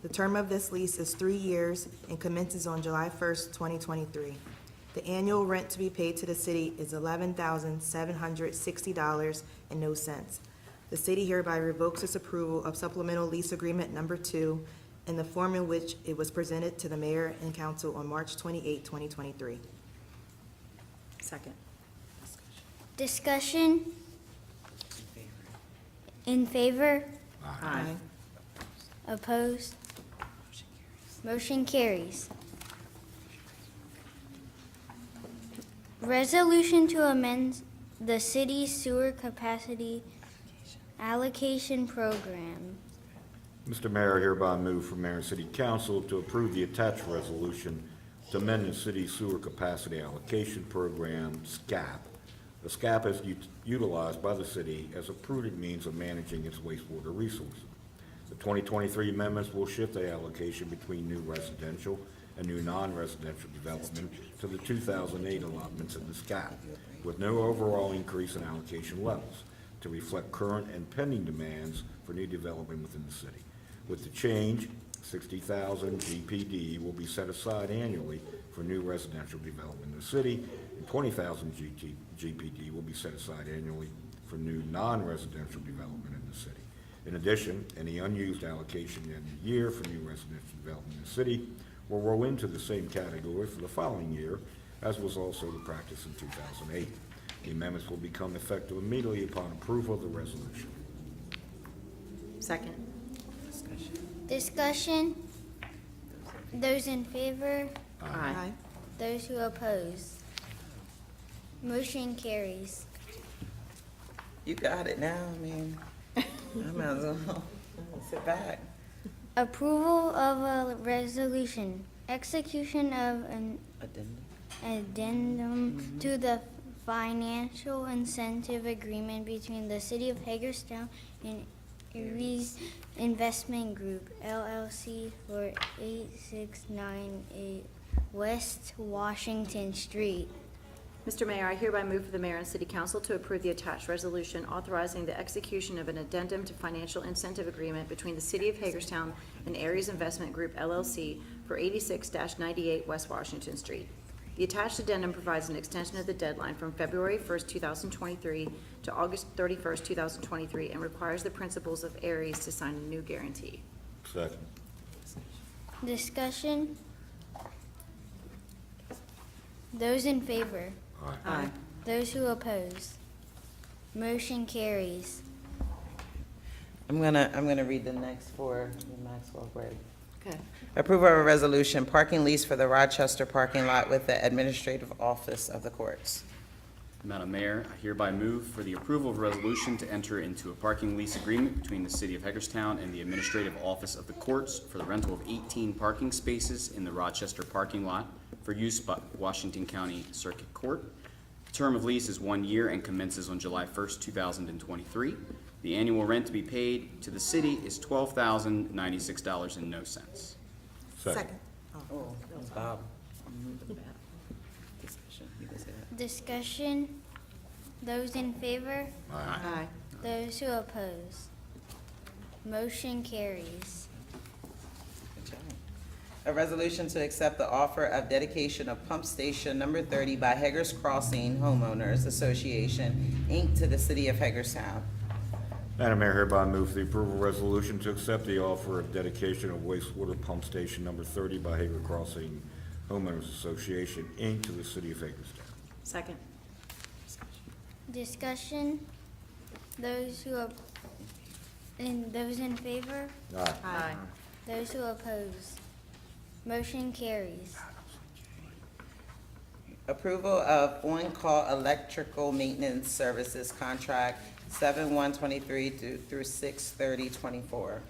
M: The term of this lease is 3 years and commences on July 1st, 2023. The annual rent to be paid to the city is $11,760.00. The city hereby revokes its approval of supplemental lease agreement number 2 in the form in which it was presented to the mayor and council on March 28, 2023.
B: Second.
P: Discussion. In favor?
B: Aye.
P: Opposed? Motion carries. Resolution to amend the city's sewer capacity allocation program.
G: Mr. Mayor, I hereby move for mayor and city council to approve the attached resolution to amend the city's sewer capacity allocation program, SCAP. The SCAP is utilized by the city as a prudent means of managing its wastewater resources. The 2023 amendments will shift the allocation between new residential and new non-residential development to the 2008 allotments of the SCAP, with no overall increase in allocation levels to reflect current and pending demands for new development within the city. With the change, 60,000 GPD will be set aside annually for new residential development in the city, and 20,000 GPD will be set aside annually for new non-residential development in the city. In addition, any unused allocation in the year for new residential development in the city will roll into the same category for the following year, as was also the practice in 2008. The amendments will become effective immediately upon approval of the resolution.
B: Second.
P: Discussion. Those in favor?
B: Aye.
P: Those who oppose? Motion carries.
A: You got it now, I mean, I might as well sit back.
P: Approval of a resolution. Execution of an addendum to the financial incentive agreement between the City of Hagerstown and Aries Investment Group, LLC, for 8698 West Washington Street.
B: Mr. Mayor, I hereby move for the mayor and city council to approve the attached resolution authorizing the execution of an addendum to financial incentive agreement between the City of Hagerstown and Aries Investment Group, LLC, for 86-98 West Washington Street. The attached addendum provides an extension of the deadline from February 1st, 2023 to August 31st, 2023, and requires the principals of Aries to sign a new guarantee.
G: Second.
P: Discussion. Those in favor?
B: Aye.
P: Those who oppose? Motion carries.
A: I'm gonna read the next for the Maxwell break.
B: Okay.
A: Approval of a resolution, parking lease for the Rochester parking lot with the Administrative Office of the Courts.
N: Madam Mayor, I hereby move for the approval of a resolution to enter into a parking lease agreement between the City of Hagerstown and the Administrative Office of the Courts for the rental of 18 parking spaces in the Rochester parking lot for use by Washington County Circuit Court. The term of lease is 1 year and commences on July 1st, 2023. The annual rent to be paid to the city is $12,096.00.
M: Second.
A: Oh, that's Bob. Discussion, you can say that.
P: Discussion. Those in favor?
B: Aye.
P: Those who oppose? Motion carries.
A: Good job. A resolution to accept the offer of dedication of pump station number 30 by Hager's Crossing Homeowners Association, Inc. to the City of Hagerstown.
G: Madam Mayor, hereby move for the approval resolution to accept the offer of dedication of wastewater pump station number 30 by Hager Crossing Homeowners Association, Inc. to the City of Hagerstown.
B: Second.
P: Discussion. Those who those in favor?
G: Aye.
B: Aye.
P: Those who oppose? Motion carries.
A: Approval of on-call electrical maintenance services contract 7/1/23 through 6/30/24.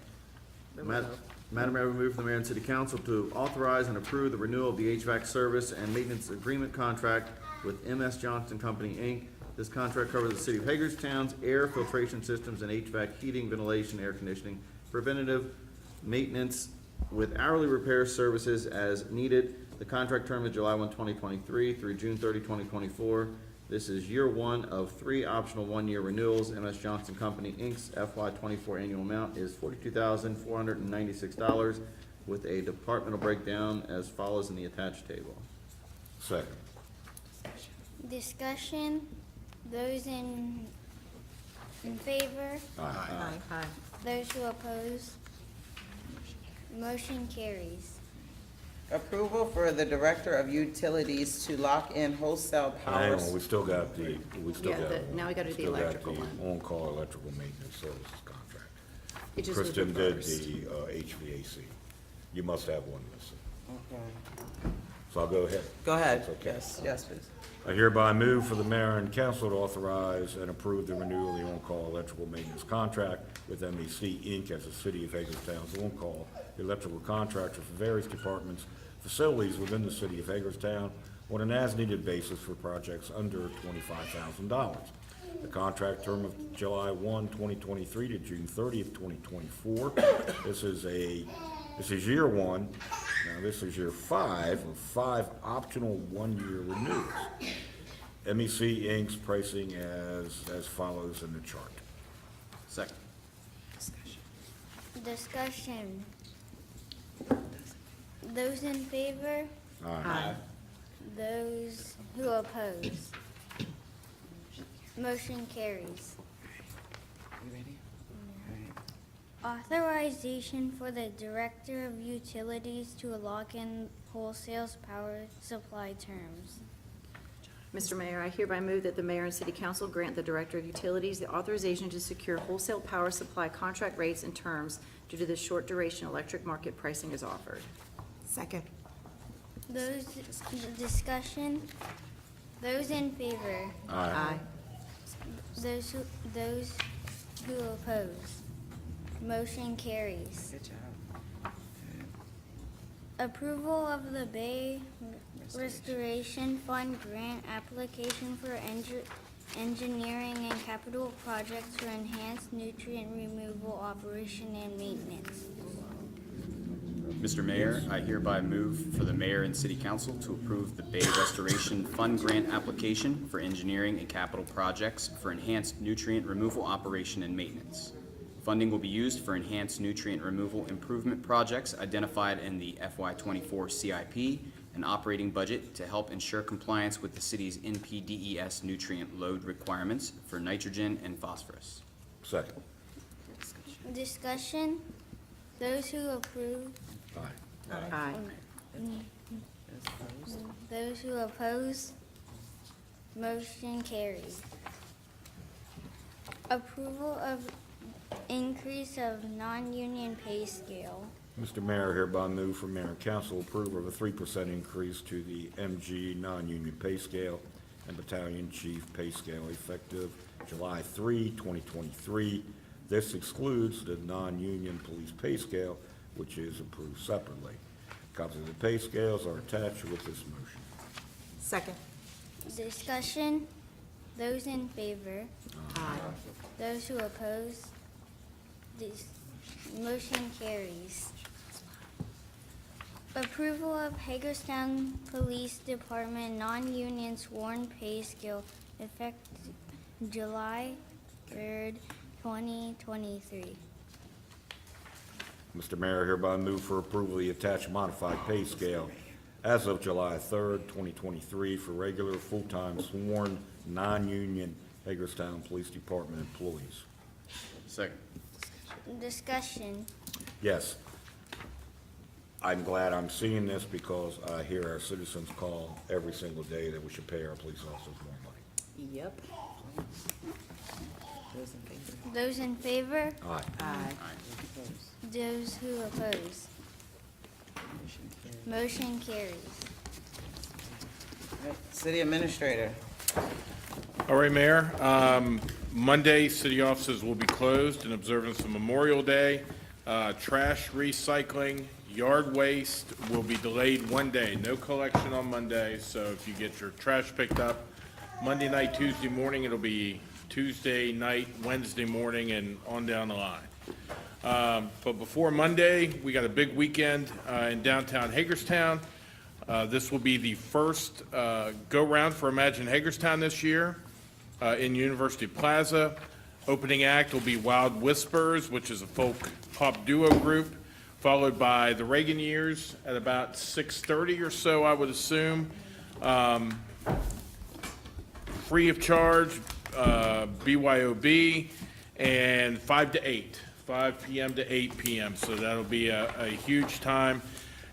E: Madam Mayor, we move for the mayor and city council to authorize and approve the renewal of the HVAC service and maintenance agreement contract with MS Johnson Company, Inc. This contract covers the city of Hagerstown's air filtration systems and HVAC heating, ventilation, air conditioning, preventative maintenance with hourly repair services as needed. The contract term is July 1, 2023 through June 30, 2024. This is year one of 3 optional one-year renewals. MS Johnson Company, Inc.'s FY24 annual amount is $42,496 with a departmental breakdown as follows in the attached table.
G: Second.
P: Discussion, those in favor,
G: Aye.
P: those who oppose, motion carries.
A: Approval for the Director of Utilities to lock in wholesale
G: Hang
A: power.
G: on, we still got
B: now we gotta do the electrical one.
G: On-call electrical maintenance services contract.
B: It just was
G: Kristen did
B: reversed.
G: the HVAC. You must have one missing.
A: Okay.
G: So I'll go ahead.
A: Go ahead.
G: That's okay.
A: Yes, please.
G: I hereby move for the mayor and council to authorize and approve the renewal of the on-call electrical maintenance contract with MEC Inc. as the city of Hagerstown's on-call electrical contractor for various departments, facilities within the city of Hagerstown on an as-needed basis for projects under $25,000. The contract term of July 1, 2023 to June 30th, 2024. This is year one. Now, this is year 5 of 5 optional one-year renewals. MEC Inc.'s pricing as follows in the chart.
N: Second.
P: Discussion, those in favor,
G: Aye.
P: those who oppose, motion carries.
A: You ready?
P: Authorization for the Director of Utilities to lock in wholesale power supply terms.
B: Mr. Mayor, I hereby move that the mayor and city council grant the Director of Utilities the authorization to secure wholesale power supply contract rates and terms due to the short-duration electric market pricing as offered.
M: Second.
P: Those, discussion, those in favor,
G: Aye.
P: those who oppose, motion carries.
A: Good job.
P: Approval of the Bay Restoration Fund grant application for engineering and capital projects for enhanced nutrient removal operation and maintenance.
N: Mr. Mayor, I hereby move for the mayor and city council to approve the Bay Restoration Fund grant application for engineering and capital projects for enhanced nutrient removal operation and maintenance. Funding will be used for enhanced nutrient removal improvement projects identified in the FY24 CIP and operating budget to help ensure compliance with the city's NPDES nutrient load requirements for nitrogen and phosphorus.
G: Second.
P: Discussion, those who approve,
B: Aye.
P: those who oppose, motion carries. Approval of increase of non-union pay scale.
G: Mr. Mayor, hereby move for mayor and council approval of a 3% increase to the MG non-union pay scale and battalion chief pay scale effective July 3, 2023. This excludes the non-union police pay scale, which is approved separately. Copies of the pay scales are attached with this motion.
M: Second.
P: Discussion, those in favor,
B: Aye.
P: those who oppose, this motion carries. Approval of Hagerstown Police Department non-union sworn pay scale effective July 3rd, 2023.
G: Mr. Mayor, hereby move for approval of the attached modified pay scale as of July 3rd, 2023 for regular full-time sworn non-union Hagerstown Police Department employees.
N: Second.
P: Discussion,
G: Yes. I'm glad I'm seeing this because I hear our citizens call every single day that we should pay our police officers more money.
A: Yep. Those in favor?
P: those in favor,
G: Aye.
B: Aye.
P: those who oppose, motion carries.
A: Right. City Administrator.
Q: All right, Mayor. Monday, city offices will be closed in observance of Memorial Day. Trash recycling, yard waste will be delayed one day. No collection on Monday, so if you get your trash picked up Monday night, Tuesday morning, it'll be Tuesday night, Wednesday morning, and on down the line. But before Monday, we got a big weekend in downtown Hagerstown. This will be the first go-round for Imagine Hagerstown this year in University Plaza. Opening act will be Wild Whispers, which is a folk pop duo group, followed by the Reagan Years at about 6:30 or so, I would assume. Free of charge, BYOB, and 5 to 8, 5 p.m. to 8 p.m. So that'll be a huge time,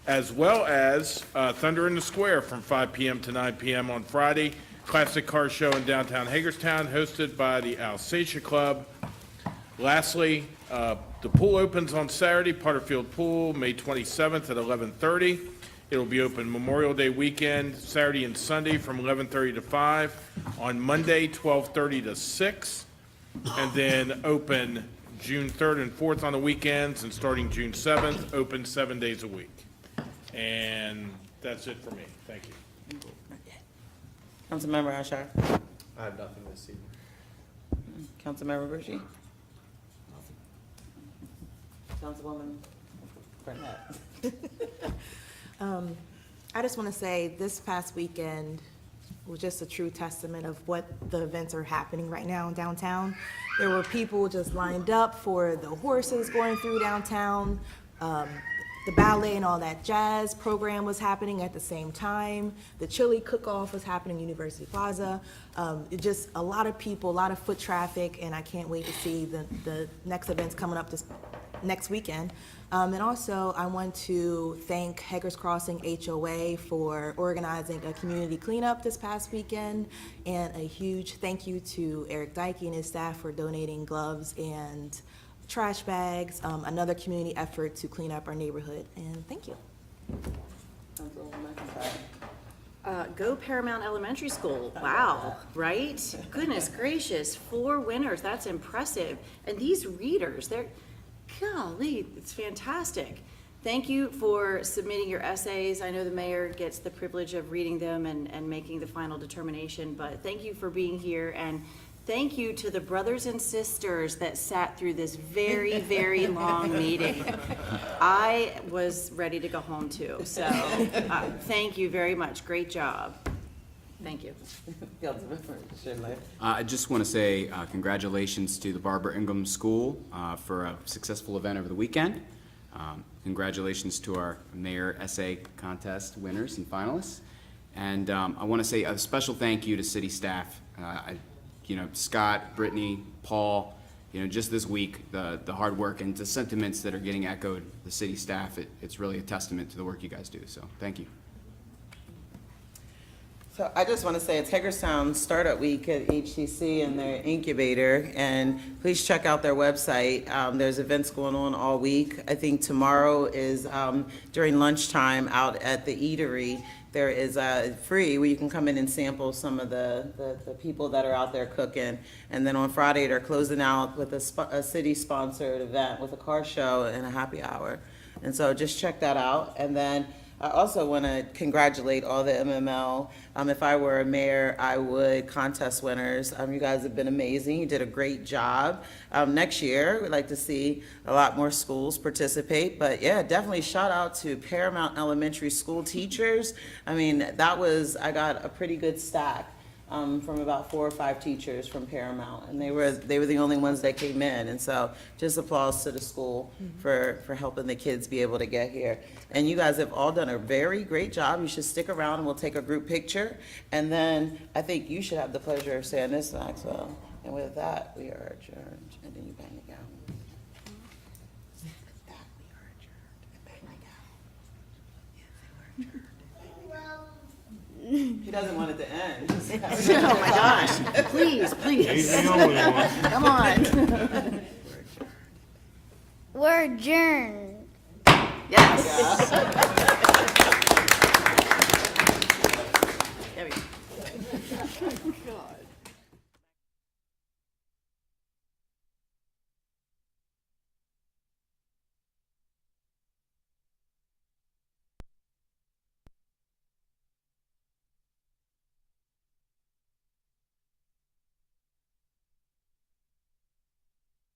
Q: as well as Thunder in the Square from 5 p.m. to 9 p.m. on Friday. Classic car show in downtown Hagerstown, hosted by the Alsatia Club. Lastly, the pool opens on Saturday, Potterfield Pool, May 27th at 11:30. It'll be open Memorial Day weekend, Saturday and Sunday from 11:30 to 5. On Monday, 12:30 to 6. And then open June 3rd and 4th on the weekends, and starting June 7th, open 7 days a week. And that's it for me. Thank you.
A: Councilmember Ashar.
D: I have nothing this evening.
A: Councilmember Bushy. Councilwoman Burnett.
M: I just want to say this past weekend was just a true testament of what the events are happening right now in downtown. There were people just lined up for the horses going through downtown. The ballet and all that jazz program was happening at the same time. The chili cook-off was happening in University Plaza. Just a lot of people, a lot of foot traffic, and I can't wait to see the next events coming up this next weekend. And also, I want to thank Hager's Crossing HOA for organizing a community cleanup this past weekend, and a huge thank you to Eric Dykey and his staff for donating gloves and trash bags, another community effort to clean up our neighborhood, and thank you.
A: Councilwoman McIntyre.
B: Go Paramount Elementary School. Wow, right? Goodness gracious, 4 winners. That's impressive. And these readers, they're, golly, it's fantastic. Thank you for submitting your essays. I know the mayor gets the privilege of reading them and making the final determination, but thank you for being here, and thank you to the brothers and sisters that sat through this very, very long meeting. I was ready to go home too, so thank you very much. Great job. Thank you.
A: Councilmember Schindler.
N: I just want to say congratulations to the Barbara Ingham School for a successful event over the weekend. Congratulations to our mayor essay contest winners and finalists. And I want to say a special thank you to city staff. Scott, Brittany, Paul, just this week, the hard work and the sentiments that are getting echoed, the city staff, it's really a testament to the work you guys do. So thank you.
A: So I just want to say it's Hagerstown Startup Week at HCC and their incubator, and please check out their website. There's events going on all week. I think tomorrow is during lunchtime out at the eatery. There is free where you can come in and sample some of the people that are out there cooking. And then on Friday, they're closing out with a city-sponsored event with a car show and a happy hour. And so just check that out. And then I also want to congratulate all the MML. If I were a mayor, I would contest winners. You guys have been amazing. You did a great job. Next year, we'd like to see a lot more schools participate. But yeah, definitely shout out to Paramount Elementary School teachers. I got a pretty good stack. From about 4 or 5 teachers from Paramount, and they were the only ones that came in, and so just applause to the school for helping the kids be able to get here. And you guys have all done a very great job. You should stick around and we'll take a group picture, and then I think you should have the pleasure of saying this, Maxwell. And with that, we are adjourned, and then you bang the gavel. With that, we are adjourned, and bang the gavel. Yes, we are adjourned. He doesn't want it to end.
B: Oh my gosh, please. Come on.
P: We're adjourned.
B: Yes.